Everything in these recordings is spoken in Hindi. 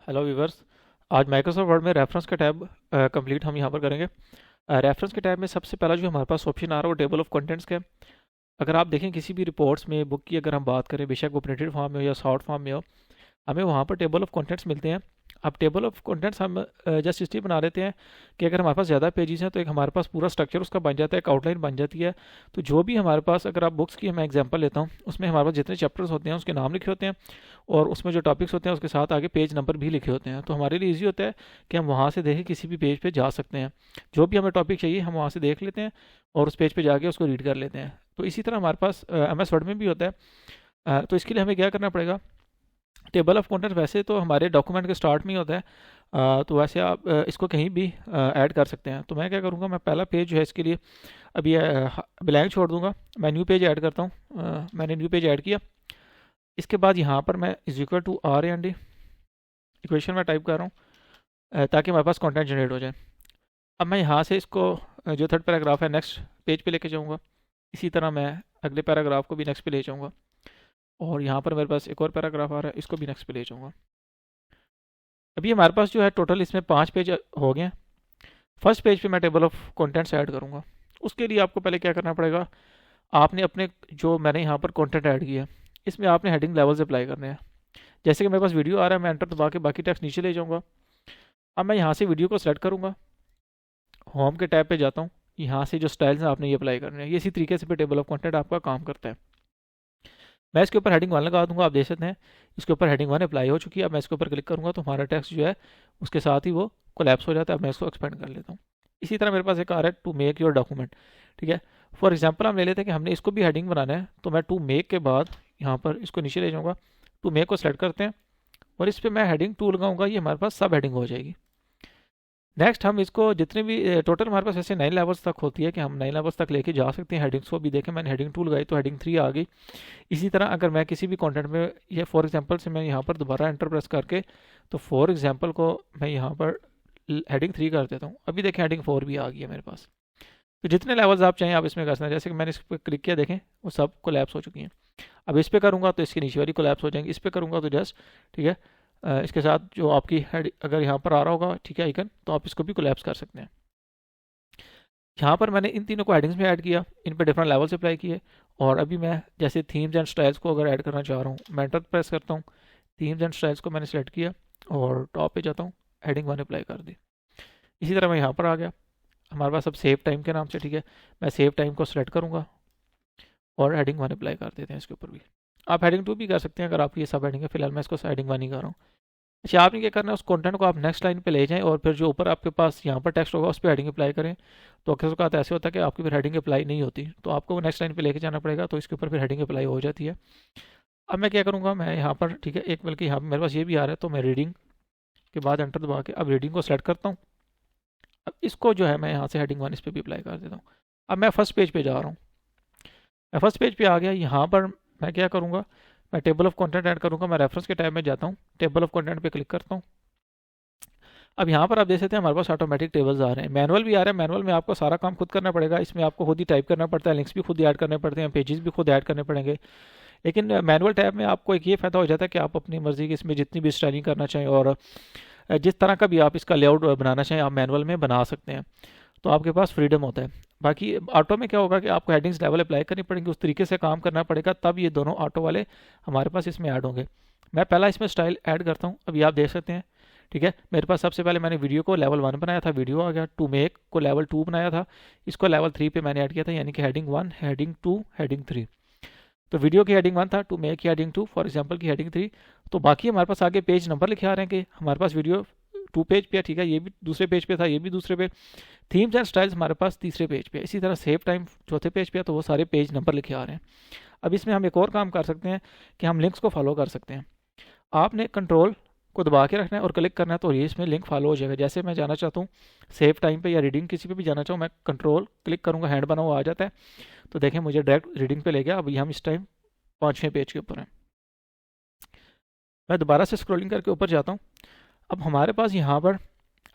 Hello viewers. आज माइक्रोसॉफ्ट वर्ड में रेफरेंस का टैब कंप्लीट हम यहाँ पर करेंगे। रेफरेंस के टैब में सबसे पहला जो हमारे पास ऑप्शन आ रहा है वो टेबल ऑफ कंटेंट्स का है। अगर आप देखें किसी भी रिपोर्ट्स में बुक की अगर हम बात करें, बेशक वो प्रिंटेड फॉर्म में हो या शॉर्ट फॉर्म में हो, हमें वहाँ पर टेबल ऑफ कंटेंट्स मिलते हैं। अब टेबल ऑफ कंटेंट्स हम जस्ट इसलिए बना लेते हैं कि अगर हमारे पास ज़्यादा पेजेस हैं तो एक हमारे पास पूरा स्ट्रक्चर उसका बन जाता है, एक आउटलाइन बन जाती है। तो जो भी हमारे पास, अगर आप बुक्स की मैं एग्जांपल लेता हूँ, उसमें हमारे पास जितने चैप्टर्स होते हैं उसके नाम लिखे होते हैं और उसमें जो टॉपिक्स होते हैं उसके साथ आगे पेज नंबर भी लिखे होते हैं। तो हमारे लिए ईजी होता है कि हम वहाँ से देखें, किसी भी पेज पे जा सकते हैं। जो भी हमें टॉपिक चाहिए हम वहाँ से देख लेते हैं और उस पेज पे जाके उसको रीड कर लेते हैं। तो इसी तरह हमारे पास एम एस वर्ड में भी होता है। तो इसके लिए हमें क्या करना पड़ेगा, टेबल ऑफ कंटेंट वैसे तो हमारे डॉक्यूमेंट के स्टार्ट में ही होता है। तो वैसे आप इसको कहीं भी ऐड कर सकते हैं। तो मैं क्या करूँगा, मैं पहला पेज जो है इसके लिए अभी ब्लैंक छोड़ दूंगा। मैं न्यू पेज ऐड करता हूँ। मैंने न्यू पेज ऐड किया। इसके बाद यहाँ पर मैं is equal to are and equation में टाइप कर रहा हूँ ताकि हमारे पास कंटेंट जनरेट हो जाए। अब मैं यहाँ से इसको जो थर्ड पैराग्राफ है नेक्स्ट पेज पे लेके जाऊँगा। इसी तरह मैं अगले पैराग्राफ को भी नेक्स्ट पे ले जाऊँगा और यहाँ पर मेरे पास एक और पैराग्राफ आ रहा है, इसको भी नेक्स्ट पे ले जाऊँगा। अभी हमारे पास जो है टोटल इसमें 5 पेज हो गए हैं। फर्स्ट पेज पे मैं टेबल ऑफ कंटेंट्स ऐड करूँगा। उसके लिए आपको पहले क्या करना पड़ेगा, आपने अपने जो मैंने यहाँ पर कंटेंट ऐड किया है इसमें आपने हेडिंग लेवल्स अप्लाई करने हैं। जैसे कि मेरे पास वीडियो आ रहा है, मैं एंटर दबा के बाकी टेक्स्ट नीचे ले जाऊँगा। अब मैं यहाँ से वीडियो को सेलेक्ट करूँगा, होम के टैब पे जाता हूँ, यहाँ से जो स्टाइल्स हैं आपने ये अप्लाई करने हैं। ये इसी तरीके से पे टेबल ऑफ कंटेंट आपका काम करता है। मैं इसके ऊपर हेडिंग 1 लगा दूंगा। आप देख सकते हैं इसके ऊपर हेडिंग 1 अप्लाई हो चुकी है। अब मैं इसके ऊपर क्लिक करूँगा तो हमारा टेक्स्ट जो है उसके साथ ही वो कोलैप्स हो जाता है। अब मैं इसको एक्सपेंड कर लेता हूँ। इसी तरह मेरे पास एक आ रहा है टू मेक योर डॉक्यूमेंट। ठीक है, फॉर एग्जाम्पल हम ले लेते हैं कि हमने इसको भी हेडिंग बनाना है। तो मैं टू मेक के बाद यहाँ पर इसको नीचे ले जाऊँगा, टू मेक को सेलेक्ट करते हैं और इस पर मैं हेडिंग 2 लगाऊंगा। ये हमारे पास सब हेडिंग हो जाएगी। नेक्स्ट हम इसको जितने भी टोटल हमारे पास ऐसे 9 लेवल्स तक होती है कि हम 9 लेवल्स तक लेके जा सकते हैं हेडिंग्स को भी। देखें मैंने हेडिंग 2 लगाई तो हेडिंग 3 आ गई। इसी तरह अगर मैं किसी भी कंटेंट में, ये फॉर एग्जांपल से मैं यहाँ पर दोबारा एंटर प्रेस करके तो फॉर एग्जांपल को मैं यहाँ पर हेडिंग 3 कर देता हूँ। अभी देखें हेडिंग 4 भी आ गई है मेरे पास। तो जितने लेवल्स आप चाहें आप इसमें कर सकते हैं। जैसे कि मैंने इस पर क्लिक किया, देखें वो सब कोलैप्स हो चुकी हैं। अब इस पर करूँगा तो इसके नीचे वाली कोलैप्स हो जाएंगी। इस पर करूँगा तो जस्ट ठीक है इसके साथ जो आपकी हेड अगर यहाँ पर आ रहा होगा, ठीक है आइकन, तो आप इसको भी कोलैप्स कर सकते हैं। यहाँ पर मैंने इन तीनों को हेडिंग्स में ऐड किया, इन पर डिफरेंट लेवल्स अप्लाई किए। और अभी मैं जैसे थीम्स एंड स्टाइल्स को अगर ऐड करना चाह रहा हूँ, मैं एंटर प्रेस करता हूँ, थीम्स एंड स्टाइल्स को मैंने सेलेक्ट किया और टॉप पे जाता हूँ, हेडिंग 1 अप्लाई कर दी। इसी तरह मैं यहाँ पर आ गया हमारे पास अब सेव टाइम के नाम से। ठीक है, मैं सेव टाइम को सिलेक्ट करूँगा और हेडिंग 1 अप्लाई कर देते हैं इसके ऊपर भी। आप हेडिंग 2 भी कर सकते हैं अगर आपकी ये सब हेडिंग है। फिलहाल मैं इसको हेडिंग 1 ही कर रहा हूँ। अच्छा, आपने क्या करना है, उस कंटेंट को आप नेक्स्ट लाइन पे ले जाएं और फिर जो ऊपर आपके पास यहाँ पर टेक्स्ट होगा उस पर हेडिंग अप्लाई करें। तो अक्सर का ऐसे होता है कि आपकी फिर हेडिंग अप्लाई नहीं होती, तो आपको वो नेक्स्ट लाइन पे लेके जाना पड़ेगा। तो इसके ऊपर फिर हेडिंग अप्लाई हो जाती है। अब मैं क्या करूँगा, मैं यहाँ पर ठीक है एक, बल्कि यहाँ पर मेरे पास ये भी आ रहा है, तो मैं रीडिंग के बाद एंटर दबा के अब रीडिंग को सेलेक्ट करता हूँ। अब इसको जो है मैं यहाँ से हेडिंग 1 इस पर भी अप्लाई कर देता हूँ। अब मैं फर्स्ट पेज पे जा रहा हूँ। मैं फर्स्ट पेज पे आ गया। यहाँ पर मैं क्या करूँगा, मैं टेबल ऑफ कंटेंट ऐड करूँगा। मैं रेफरेंस के टैब में जाता हूँ, टेबल ऑफ कंटेंट पे क्लिक करता हूँ। अब यहाँ पर आप देख सकते हैं हमारे पास ऑटोमेटिक टेबल्स आ रहे हैं, मैनुअल भी आ रहा है। मैनुअल में आपको सारा काम खुद करना पड़ेगा। इसमें आपको खुद ही टाइप करना पड़ता है, लिंक्स भी खुद ही ऐड करने पड़ते हैं, पेजेस भी खुद ऐड करने पड़ेंगे। लेकिन मैनुअल टैब में आपको एक ये फ़ायदा हो जाता है कि आप अपनी मर्ज़ी की इसमें जितनी भी स्टाइलिंग करना चाहें और जिस तरह का भी आप इसका लेआउट बनाना चाहें आप मैनुअल में बना सकते हैं। तो आपके पास फ्रीडम होता है। बाकी ऑटो में क्या होगा कि आपको हेडिंग्स लेवल अप्लाई करनी पड़ेंगी, उस तरीके से काम करना पड़ेगा, तब ये दोनों ऑटो वाले हमारे पास इसमें ऐड होंगे। मैं पहला इसमें स्टाइल ऐड करता हूँ। अभी आप देख सकते हैं ठीक है, मेरे पास सबसे पहले मैंने वीडियो को लेवल 1 बनाया था, वीडियो आ गया। टू मेक को लेवल 2 बनाया था, इसको लेवल 3 पे मैंने ऐड किया था, यानी कि हेडिंग 1, हेडिंग 2, हेडिंग 3। तो वीडियो की हेडिंग 1 था, टू मेक की हेडिंग 2, फॉर एग्जांपल की हेडिंग 3। तो बाकी हमारे पास आगे पेज नंबर लिखे आ रहे हैं कि हमारे पास वीडियो 2 पेज पे है। ठीक है, ये भी दूसरे पेज पे था, ये भी दूसरे पे। थीम्स एंड स्टाइल्स हमारे पास तीसरे पेज पे। इसी तरह सेव टाइम चौथे पेज पे है, तो वो सारे पेज नंबर लिखे आ रहे हैं। अब इसमें हम एक और काम कर सकते हैं कि हम लिंक्स को फॉलो कर सकते हैं। आपने कंट्रोल को दबा के रखना है और क्लिक करना है, तो ये इसमें लिंक फॉलो हो जाएगा। जैसे मैं जाना चाहता हूँ सेव टाइम पे या रीडिंग किसी पे भी जाना चाहूँ, मैं कंट्रोल क्लिक करूँगा, हैंड बना हुआ आ जाता है। तो देखें मुझे डायरेक्ट रीडिंग पे ले गया। अभी हम इस टाइम 5वें पेज के ऊपर हैं। मैं दोबारा से स्क्रॉलिंग करके ऊपर जाता हूँ। अब हमारे पास यहाँ पर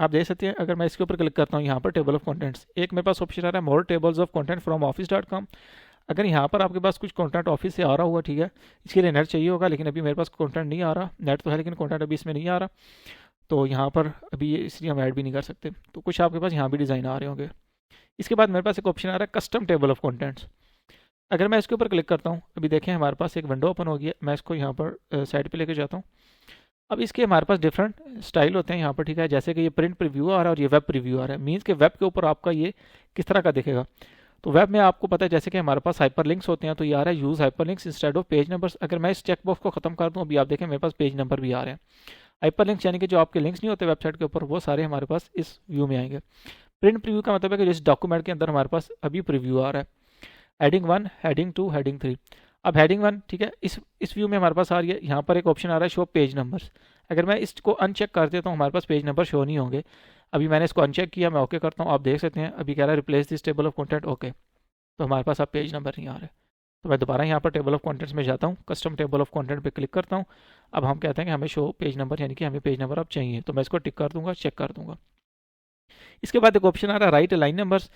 आप देख सकते हैं, अगर मैं इसके ऊपर क्लिक करता हूँ यहाँ पर टेबल ऑफ कंटेंट्स, एक मेरे पास ऑप्शन आ रहा है more tables of content from office.com। अगर यहाँ पर आपके पास कुछ कंटेंट ऑफिस से आ रहा हुआ, ठीक है, इसके लिए नेट चाहिए होगा, लेकिन अभी मेरे पास कंटेंट नहीं आ रहा। नेट तो है लेकिन कंटेंट अभी इसमें नहीं आ रहा। तो यहाँ पर अभी ये इसलिए हम ऐड भी नहीं कर सकते। तो कुछ आपके पास यहाँ भी डिज़ाइन आ रहे होंगे। इसके बाद मेरे पास एक ऑप्शन आ रहा है कस्टम टेबल ऑफ कंटेंट्स। अगर मैं इसके ऊपर क्लिक करता हूँ, अभी देखें हमारे पास एक विंडो ओपन हो गई है। मैं इसको यहाँ पर साइड पे लेके जाता हूँ। अब इसके हमारे पास डिफरेंट स्टाइल होते हैं यहाँ पर, ठीक है। जैसे कि ये प्रिंट प्रीव्यू आ रहा है और ये वेब प्रीव्यू आ रहा है। मीन्स के वेब के ऊपर आपका ये किस तरह का दिखेगा। तो वेब में आपको पता है जैसे कि हमारे पास हाइपर लिंक्स होते हैं, तो ये आ रहा है use hyper links instead of page numbers. अगर मैं इस चेकबॉक्स को खत्म कर दूँ, अभी आप देखें मेरे पास पेज नंबर भी आ रहे हैं। हाइपर लिंक्स यानी कि जो आपके लिंक्स नहीं होते वेबसाइट के ऊपर, वो सारे हमारे पास इस व्यू में आएंगे। प्रिंट प्रीव्यू का मतलब है कि इस डॉक्यूमेंट के अंदर हमारे पास अभी प्रीव्यू आ रहा है। Heading 1, heading 2, heading 3। अब हेडिंग 1, ठीक है, इस व्यू में हमारे पास आ रही है। यहाँ पर एक ऑप्शन आ रहा है शो पेज नंबर्स। अगर मैं इसको अनचेक कर देता हूँ, हमारे पास पेज नंबर शो नहीं होंगे। अभी मैंने इसको अनचेक किया, मैं ओके करता हूँ, आप देख सकते हैं अभी कह रहा है replace this table of content, okay. तो हमारे पास अब पेज नंबर नहीं आ रहे। तो मैं दोबारा यहाँ पर टेबल ऑफ कंटेंट्स में जाता हूँ, कस्टम टेबल ऑफ कंटेंट पे क्लिक करता हूँ। अब हम कहते हैं कि हमें शो पेज नंबर, यानी कि हमें पेज नंबर अब चाहिए। तो मैं इसको टिक कर दूंगा, चेक कर दूंगा। इसके बाद एक ऑप्शन आ रहा है राइट अलाइन नंबर्स।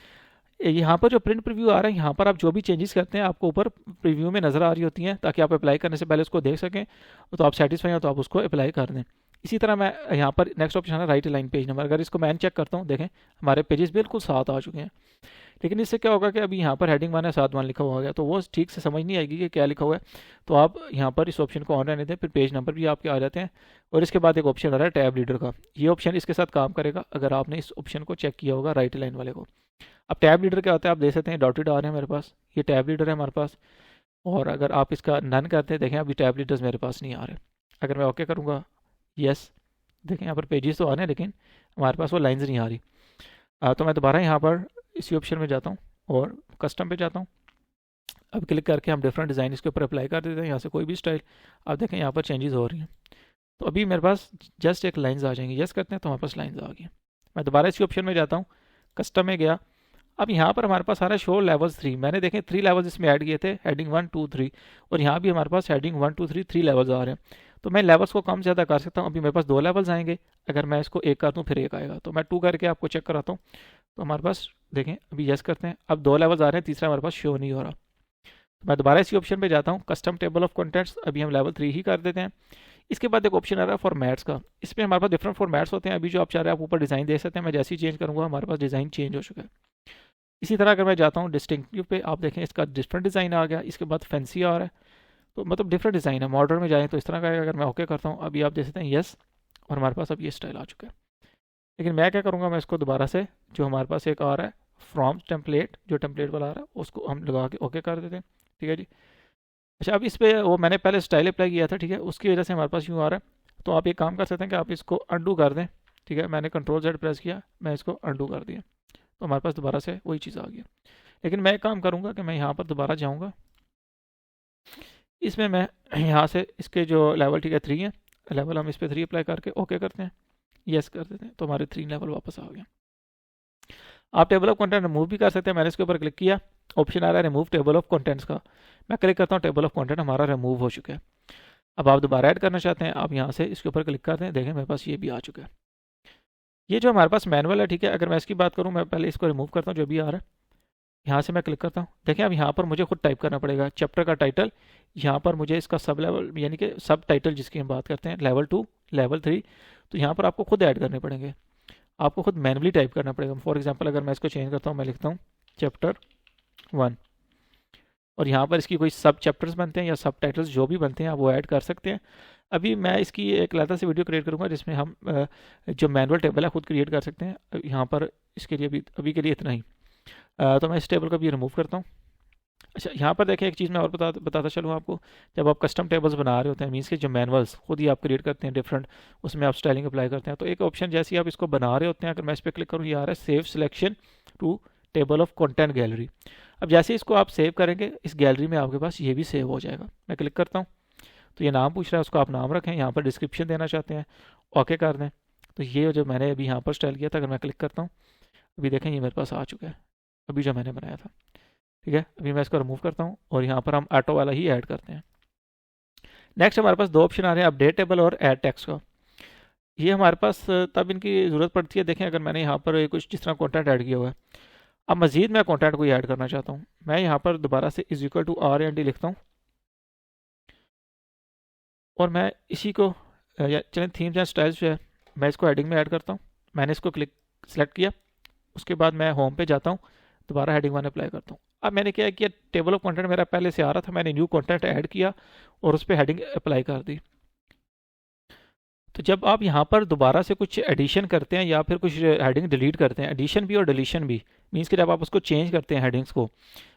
यहाँ पर जो प्रिंट प्रीव्यू आ रहा है, यहाँ पर आप जो भी चेंजेस करते हैं आपको ऊपर प्रीव्यू में नज़र आ रही होती हैं, ताकि आप अप्लाई करने से पहले उसको देख सकें। तो आप सेटिस्फाई हो तो आप उसको अप्लाई कर दें। इसी तरह मैं यहाँ पर नेक्स्ट ऑप्शन है राइट अलाइन पेज नंबर। अगर इसको मैं चेक करता हूँ, देखें हमारे पेजेस बिल्कुल 7 आ चुके हैं। लेकिन इससे क्या होगा कि अभी यहाँ पर हेडिंग 1 है, 7 1 लिखा हुआ गया, तो वो ठीक से समझ नहीं आएगी कि क्या लिखा हुआ है। तो आप यहाँ पर इस ऑप्शन को ऑन रहने दें, फिर पेज नंबर भी आपके आ जाते हैं। और इसके बाद एक ऑप्शन आ रहा है टैब लीडर का। ये ऑप्शन इसके साथ काम करेगा अगर आपने इस ऑप्शन को चेक किया होगा, राइट लाइन वाले को। अब टैब लीडर क्या होता है आप देख सकते हैं, डॉटेड आ रहे हैं मेरे पास, ये टैब लीडर है हमारे पास। और अगर आप इसका नन करते हैं, देखें अभी टैब लीडर्स मेरे पास नहीं आ रहे। अगर मैं ओके करूँगा, यस, देखें यहाँ पर पेजेस तो आ रहे हैं लेकिन हमारे पास वो लाइन्स नहीं आ रही। तो मैं दोबारा यहाँ पर इसी ऑप्शन में जाता हूँ और कस्टम पे जाता हूँ। अब क्लिक करके हम डिफरेंट डिज़ाइन इसके ऊपर अप्लाई कर देते हैं, यहाँ से कोई भी स्टाइल। आप देखें यहाँ पर चेंजेस हो रही हैं। तो अभी मेरे पास जस्ट एक लाइन्स आ जाएंगी, यस करते हैं तो हमारे पास लाइन्स आ गई। मैं दोबारा इसी ऑप्शन में जाता हूँ, कस्टम में गया। अब यहाँ पर हमारे पास आ रहा है शो लेवल्स 3। मैंने देखें 3 लेवल्स इसमें ऐड किए थे, हेडिंग 1 2 3। और यहाँ भी हमारे पास हेडिंग 1 2 3 3 लेवल्स आ रहे हैं। तो मैं लेवल्स को कम ज़्यादा कर सकता हूँ। अभी मेरे पास 2 लेवल्स आएंगे, अगर मैं इसको 1 कर दूँ फिर 1 आएगा। तो मैं 2 करके आपको चेक कराता हूँ। तो हमारे पास देखें अभी यस करते हैं, अब 2 लेवल्स आ रहे हैं, तीसरा हमारे पास शो नहीं हो रहा। तो मैं दोबारा इसी ऑप्शन पे जाता हूँ, कस्टम टेबल ऑफ कंटेंट्स। अभी हम लेवल 3 ही कर देते हैं। इसके बाद एक ऑप्शन आ रहा है फॉर्मेट्स का। इसमें हमारे पास डिफरेंट फॉर्मेट्स होते हैं। अभी जो आप चाह रहे हैं आप ऊपर डिज़ाइन दे सकते हैं। मैं जैसे ही चेंज करूँगा हमारे पास डिज़ाइन चेंज हो चुका है। इसी तरह अगर मैं जाता हूँ डिस्टिंक्टिव पे, आप देखें इसका डिफरेंट डिज़ाइन आ गया। इसके बाद फैंसी आ रहा है, तो मतलब डिफरेंट डिज़ाइन है। मॉडर्न में जाएँ तो इस तरह का है। अगर मैं ओके करता हूँ, अभी आप देख सकते हैं यस, और हमारे पास अब ये स्टाइल आ चुका है। लेकिन मैं क्या करूँगा, मैं इसको दोबारा से जो हमारे पास एक आ रहा है फ्रॉम टेम्पलेट, जो टेम्पलेट वाला आ रहा है उसको हम लगा के ओके कर देते हैं, ठीक है जी। अच्छा, अब इस पर वो मैंने पहले स्टाइल अप्लाई किया था, ठीक है, उसकी वजह से हमारे पास यूँ आ रहा है। तो आप एक काम कर सकते हैं कि आप इसको अंडू कर दें, ठीक है। मैंने कंट्रोल Z प्रेस किया, मैं इसको अंडू कर दिया, तो हमारे पास दोबारा से वही चीज़ आ गई। लेकिन मैं एक काम करूँगा कि मैं यहाँ पर दोबारा जाऊँगा, इसमें मैं यहाँ से इसके जो लेवल, ठीक है 3 है लेवल, हम इस पर 3 अप्लाई करके ओके करते हैं, यस कर देते हैं। तो हमारे 3 लेवल वापस आ गए। आप टेबल ऑफ कंटेंट रिमूव भी कर सकते हैं। मैंने इसके ऊपर क्लिक किया, ऑप्शन आ रहा है रिमूव टेबल ऑफ कंटेंट्स का। मैं क्लिक करता हूँ, टेबल ऑफ कंटेंट हमारा रिमूव हो चुका है। अब आप दोबारा ऐड करना चाहते हैं, आप यहाँ से इसके ऊपर क्लिक करते हैं, देखें मेरे पास ये भी आ चुका है। ये जो हमारे पास मैनुअल है, ठीक है, अगर मैं इसकी बात करूँ, मैं पहले इसको रिमूव करता हूँ जो भी आ रहा है। यहाँ से मैं क्लिक करता हूँ, देखें अब यहाँ पर मुझे खुद टाइप करना पड़ेगा चैप्टर का टाइटल। यहाँ पर मुझे इसका सब लेवल, यानी कि सब टाइटल जिसकी हम बात करते हैं, लेवल 2 लेवल 3, तो यहाँ पर आपको खुद ऐड करने पड़ेंगे, आपको खुद मैनुअली टाइप करना पड़ेगा। फॉर एग्जांपल अगर मैं इसको चेंज करता हूँ, मैं लिखता हूँ चैप्टर 1, और यहाँ पर इसकी कोई सब चैप्टर्स बनते हैं या सब टाइटल्स जो भी बनते हैं आप वो ऐड कर सकते हैं। अभी मैं इसकी एक अलग से वीडियो क्रिएट करूँगा जिसमें हम जो मैनुअल टेबल है खुद क्रिएट कर सकते हैं। यहाँ पर इसके लिए अभी के लिए इतना ही। तो मैं इस टेबल को भी रिमूव करता हूँ। अच्छा, यहाँ पर देखें एक चीज़ मैं और बताता चलूँ आपको। जब आप कस्टम टेबल्स बना रहे होते हैं, मीन्स के जो मैनुअल्स खुद ही आप क्रिएट करते हैं डिफरेंट, उसमें आप स्टाइलिंग अप्लाई करते हैं, तो एक ऑप्शन जैसे ही आप इसको बना रहे होते हैं, अगर मैं इस पर क्लिक करूँ, ये आ रहा है save selection to table of content gallery. अब जैसे इसको आप सेव करेंगे, इस गैलरी में आपके पास ये भी सेव हो जाएगा। मैं क्लिक करता हूँ, तो ये नाम पूछ रहा है, उसको आप नाम रखें। यहाँ पर डिस्क्रिप्शन देना चाहते हैं, ओके कर दें। तो ये जो मैंने अभी यहाँ पर स्टाइल किया था, अगर मैं क्लिक करता हूँ, अभी देखें ये मेरे पास आ चुका है, अभी जो मैंने बनाया था, ठीक है। अभी मैं इसको रिमूव करता हूँ और यहाँ पर हम ऑटो वाला ही ऐड करते हैं। नेक्स्ट हमारे पास 2 ऑप्शन आ रहे हैं, अपडेट टेबल और ऐड टेक्स्ट का। ये हमारे पास तब इनकी ज़रूरत पड़ती है, देखें अगर मैंने यहाँ पर कुछ जिस तरह कॉन्टेंट ऐड किया हुआ है, अब मज़ीद मैं कॉन्टेंट को ऐड करना चाहता हूँ, मैं यहाँ पर दोबारा से इज इक्वल टू R&D लिखता हूँ, और मैं इसी को चलें थीम्स एंड स्टाइल्स जो है मैं इसको हेडिंग में ऐड करता हूँ। मैंने इसको सेलेक्ट किया, उसके बाद मैं होम पे जाता हूँ, दोबारा हेडिंग 1 अप्लाई करता हूँ। अब मैंने क्या किया, टेबल ऑफ कंटेंट मेरा पहले से आ रहा था, मैंने न्यू कंटेंट ऐड किया और उस पर हेडिंग अप्लाई कर दी। तो जब आप यहाँ पर दोबारा से कुछ एडिशन करते हैं या फिर कुछ हेडिंग डिलीट करते हैं, एडिशन भी और डिलीशन भी मीन्स कि जब आप उसको चेंज करते हैं हेडिंग्स को,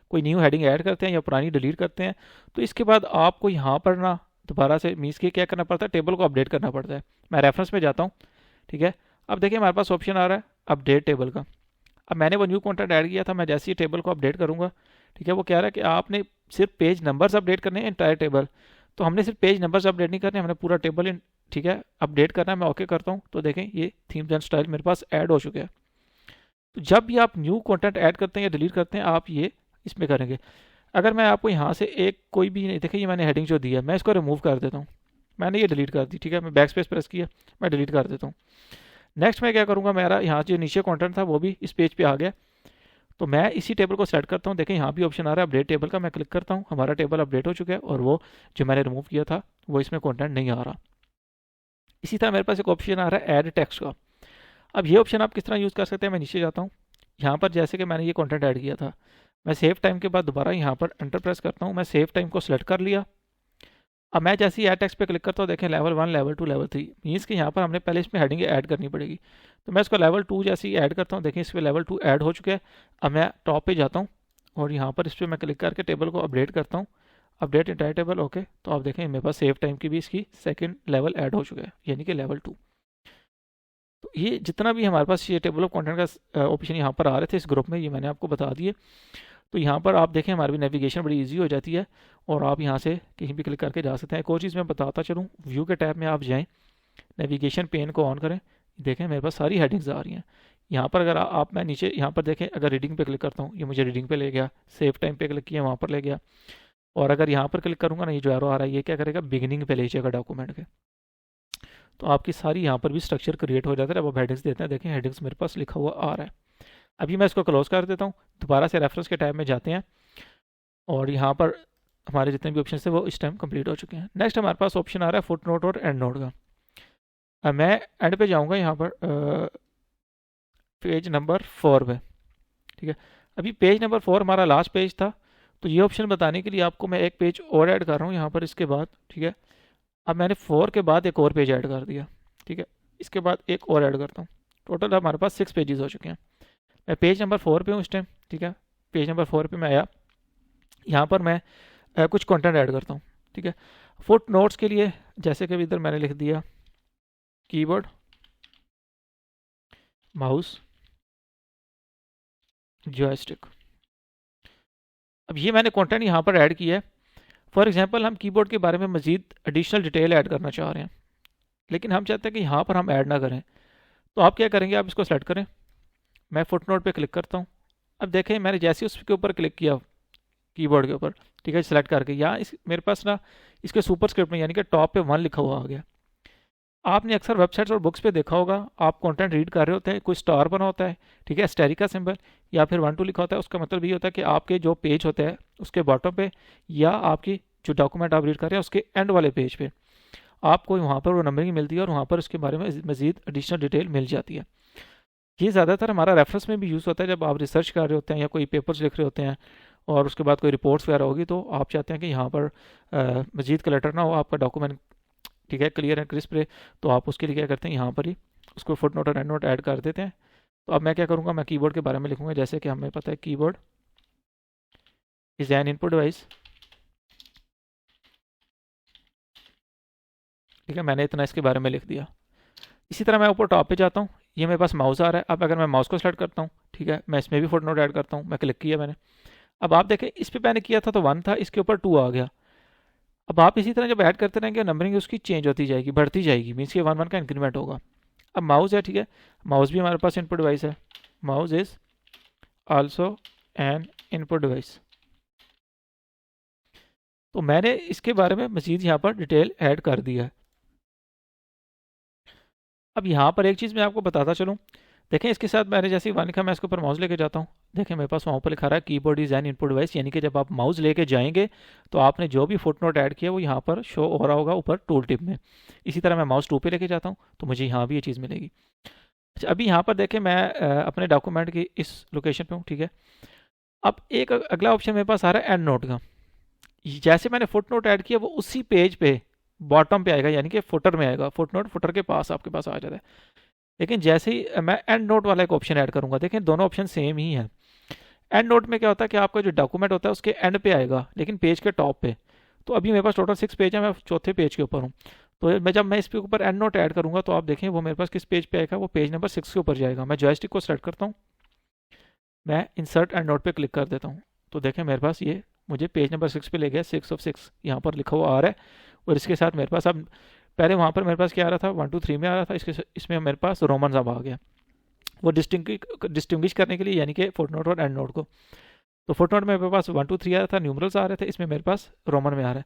कोई न्यू हेडिंग ऐड करते हैं या पुरानी डिलीट करते हैं, तो इसके बाद आपको यहाँ पर ना दोबारा से मीन्स कि क्या करना पड़ता है, टेबल को अपडेट करना पड़ता है। मैं रेफरेंस में जाता हूँ, ठीक है। अब देखिए हमारे पास ऑप्शन आ रहा है अपडेट टेबल का। अब मैंने वो न्यू कंटेंट ऐड किया था, मैं जैसे ही टेबल को अपडेट करूँगा, ठीक है, वो कह रहा है कि आपने सिर्फ पेज नंबर्स अपडेट करने हैं, इंटायर टेबल। तो हमने सिर्फ पेज नंबर्स अपडेट नहीं करने, हमने पूरा टेबल ठीक है अपडेट करना है। मैं ओके करता हूँ, तो देखें ये थीम्स एंड स्टाइल मेरे पास ऐड हो चुके हैं। तो जब भी आप न्यू कंटेंट ऐड करते हैं या डिलीट करते हैं, आप ये इसमें करेंगे। अगर मैं आपको यहाँ से एक कोई भी नहीं, देखिए ये मैंने हेडिंग जो दी है, मैं इसको रिमूव कर देता हूँ, मैंने ये डिलीट कर दी, ठीक है, मैं बैक स्पेस प्रेस किया, मैं डिलीट कर देता हूँ। नेक्स्ट मैं क्या करूँगा, मेरा यहाँ जो नीचे कंटेंट था वो भी इस पेज पे आ गया, तो मैं इसी टेबल को सेलेक्ट करता हूँ। देखें यहाँ भी ऑप्शन आ रहा है अपडेट टेबल का, मैं क्लिक करता हूँ, हमारा टेबल अपडेट हो चुका है और वो जो मैंने रिमूव किया था वो इसमें कंटेंट नहीं आ रहा। इसी तरह मेरे पास एक ऑप्शन आ रहा है ऐड टेक्स्ट का। अब ये ऑप्शन आप किस तरह यूज़ कर सकते हैं, मैं नीचे जाता हूँ, यहाँ पर जैसे कि मैंने ये कंटेंट ऐड किया था, मैं सेव टाइम के बाद दोबारा यहाँ पर एंटर प्रेस करता हूँ, मैं सेव टाइम को सिलेक्ट कर लिया। अब मैं जैसे ही ऐड टेक्स्ट पे क्लिक करता हूँ, देखें लेवल 1, लेवल 2, लेवल 3, मीन्स कि यहाँ पर हमने पहले इसमें हेडिंग ऐड करनी पड़ेगी। तो मैं इसको लेवल 2 जैसे ही ऐड करता हूँ, देखें इस पर लेवल 2 ऐड हो चुका है। अब मैं टॉप पे जाता हूँ और यहाँ पर इस पर मैं क्लिक करके टेबल को अपडेट करता हूँ, अपडेट इंटायर टेबल, ओके। तो आप देखें मेरे पास सेव टाइम की भी इसकी सेकेंड लेवल ऐड हो चुका है, यानी कि लेवल 2। तो ये जितना भी हमारे पास ये टेबल ऑफ कंटेंट का ऑप्शन यहाँ पर आ रहे थे इस ग्रुप में, ये मैंने आपको बता दिए। तो यहाँ पर आप देखें हमारी नेविगेशन बड़ी इजी हो जाती है और आप यहाँ से कहीं भी क्लिक करके जा सकते हैं। एक और चीज़ मैं बताता चलूँ, व्यू के टैब में आप जाएँ, नेविगेशन पेन को ऑन करें, देखें मेरे पास सारी हेडिंग्स आ रही हैं। यहाँ पर अगर आप मैं नीचे यहाँ पर देखें, अगर रीडिंग पे क्लिक करता हूँ, ये मुझे रीडिंग पे ले गया, सेव टाइम पे क्लिक किया, वहाँ पर ले गया। और अगर यहाँ पर क्लिक करूँगा ना, ये जो एरो आ रहा है, ये क्या करेगा, बिगिनिंग पे ले जाएगा डॉक्यूमेंट के। तो आपकी सारी यहाँ पर भी स्ट्रक्चर क्रिएट हो जाता है। अब आप हेडिंग्स देते हैं, देखें हेडिंग्स मेरे पास लिखा हुआ आ रहा है। अभी मैं इसको क्लोज कर देता हूँ, दोबारा से रेफरेंस के टैब में जाते हैं और यहाँ पर हमारे जितने भी ऑप्शन थे वो इस टाइम कंप्लीट हो चुके हैं। नेक्स्ट हमारे पास ऑप्शन आ रहा है फुट नोट और एंड नोट का। अब मैं एंड पे जाऊँगा, यहाँ पर पेज नंबर 4 पे, ठीक है। अभी पेज नंबर 4 हमारा लास्ट पेज था, तो ये ऑप्शन बताने के लिए आपको मैं एक पेज और ऐड कर रहा हूँ यहाँ पर इसके बाद, ठीक है। अब मैंने 4 के बाद एक और पेज ऐड कर दिया, ठीक है, इसके बाद एक और ऐड करता हूँ, टोटल हमारे पास 6 पेजेस हो चुके हैं। मैं पेज नंबर 4 पे हूँ इस टाइम, ठीक है, पेज नंबर 4 पे मैं आया, यहाँ पर मैं कुछ कंटेंट ऐड करता हूँ, ठीक है। फुट नोट्स के लिए जैसे कि इधर मैंने लिख दिया कीबोर्ड, माउस, जॉयस्टिक। अब ये मैंने कंटेंट यहाँ पर ऐड किया है। फॉर एग्जांपल हम कीबोर्ड के बारे में मजीद एडिशनल डिटेल ऐड करना चाह रहे हैं, लेकिन हम चाहते हैं कि यहाँ पर हम ऐड ना करें। तो आप क्या करेंगे, आप इसको सेलेक्ट करें, मैं फुट नोट पर क्लिक करता हूँ। अब देखें मैंने जैसे उसके ऊपर क्लिक किया कीबोर्ड के ऊपर, ठीक है, सेलेक्ट करके, यहाँ मेरे पास ना इसके सुपर स्क्रिप्ट में यानी कि टॉप पे 1 लिखा हुआ आ गया। आपने अक्सर वेबसाइट्स और बुक्स पे देखा होगा, आप कंटेंट रीड कर रहे होते हैं, कोई स्टार बना होता है, ठीक है, एस्टेरिक का सिंबल या फिर 1 2 लिखा होता है। उसका मतलब ये होता है कि आपके जो पेज होता है उसके बॉटम पे या आपकी जो डॉक्यूमेंट आप रीड कर रहे हैं उसके एंड वाले पेज पे आपको वहाँ पर वो नंबरिंग मिलती है और वहाँ पर उसके बारे में मजीद एडिशनल डिटेल मिल जाती है। ये ज़्यादातर हमारा रेफरेंस में भी यूज़ होता है जब आप रिसर्च कर रहे होते हैं या कोई पेपर्स लिख रहे होते हैं और उसके बाद कोई रिपोर्ट्स वगैरह होगी, तो आप चाहते हैं कि यहाँ पर मजीद क्लटर ना हो, आपका डॉक्यूमेंट, ठीक है, क्लियर एंड क्रिस्प रहे। तो आप उसके लिए क्या करते हैं, यहाँ पर ही उसको फुट नोट और एंड नोट ऐड कर देते हैं। तो अब मैं क्या करूँगा, मैं कीबोर्ड के बारे में लिखूँगा, जैसे कि हमें पता है keyboard is an input device, ठीक है, मैंने इतना इसके बारे में लिख दिया। इसी तरह मैं ऊपर टॉप पे जाता हूँ, ये मेरे पास माउस आ रहा है। अब अगर मैं माउस को सेलेक्ट करता हूँ, ठीक है, मैं इसमें भी फुट नोट ऐड करता हूँ, मैं क्लिक किया मैंने। अब आप देखें इस पे मैंने किया था तो 1 था, इसके ऊपर 2 आ गया। अब आप इसी तरह जब ऐड करते रहेंगे नंबरिंग उसकी चेंज होती जाएगी, बढ़ती जाएगी, मीन्स कि 1 1 का इंक्रीमेंट होगा। अब माउस है, ठीक है, माउस भी हमारे पास इनपुट डिवाइस है, mouse is also an input device. तो मैंने इसके बारे में मजीद यहाँ पर डिटेल ऐड कर दिया है। अब यहाँ पर एक चीज़ मैं आपको बताता चलूँ, देखें इसके साथ मैंने जैसे ही वन लिखा मैं इसके ऊपर माउस लेके जाता हूँ, देखें मेरे पास वहाँ पर लिखा रहा है keyboard is an input device, यानी कि जब आप माउस लेके जाएंगे तो आपने जो भी फुट नोट ऐड किया वो यहाँ पर शो हो रहा होगा ऊपर टूल टिप में। इसी तरह मैं माउस 2 पे लेके जाता हूँ तो मुझे यहाँ भी ये चीज़ मिलेगी। अच्छा, अभी यहाँ पर देखें मैं अपने डॉक्यूमेंट की इस लोकेशन पे हूँ, ठीक है। अब एक अगला ऑप्शन मेरे पास आ रहा है एंड नोट का। जैसे मैंने फुट नोट ऐड किया वो उसी पेज पे बॉटम पे आएगा, यानी कि फुटर में आएगा, फुट नोट फुटर के पास आपके पास आ जाता है। लेकिन जैसे ही मैं एंड नोट वाला एक ऑप्शन ऐड करूंगा, देखें दोनों ऑप्शन सेम ही है। एंड नोट में क्या होता है कि आपका जो डॉक्यूमेंट होता है उसके एंड पे आएगा लेकिन पेज के टॉप पे। तो अभी मेरे पास टोटल 6 पेज है, मैं चौथे पेज के ऊपर हूँ। तो मैं जब मैं इसके ऊपर एंड नोट ऐड करूंगा तो आप देखें वो मेरे पास किस पेज पे आएगा, वो पेज नंबर 6 के ऊपर जाएगा। मैं जॉयस्टिक को सेलेक्ट करता हूँ, मैं इंसर्ट एंड नोट पे क्लिक कर देता हूँ, तो देखें मेरे पास ये मुझे पेज नंबर 6 पे ले गया, 6 of 6 यहाँ पर लिखा हुआ आ रहा है। और इसके साथ मेरे पास अब पहले वहाँ पर मेरे पास क्या आ रहा था, 1 2 3 में आ रहा था, इसमें मेरे पास रोमन अब आ गया, वो डिस्टिंग्विश करने के लिए, यानी कि फुट नोट और एंड नोट को। तो फुट नोट में मेरे पास 1 2 3 आ रहा था, न्यूमरल्स आ रहे थे, इसमें मेरे पास रोमन में आ रहा है।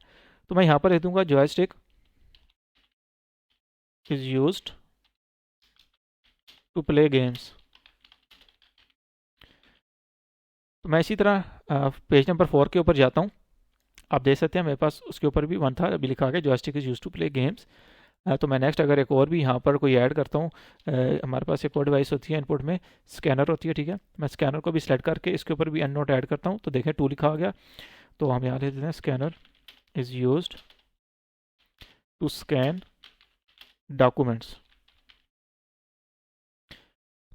तो मैं यहाँ पर लिख दूंगा joystick is used to play games. तो मैं इसी तरह पेज नंबर 4 के ऊपर जाता हूँ, आप देख सकते हैं मेरे पास उसके ऊपर भी 1 था, अभी लिखा गया joystick is used to play games. तो मैं नेक्स्ट अगर एक और भी यहाँ पर कोई ऐड करता हूँ, हमारे पास एक और डिवाइस होती है इनपुट में, स्कैनर होती है, ठीक है। मैं स्कैनर को भी सिलेक्ट करके इसके ऊपर भी एंड नोट ऐड करता हूँ, तो देखें 2 लिखा आ गया। तो हम यहाँ लिख देते हैं scanner is used to scan documents.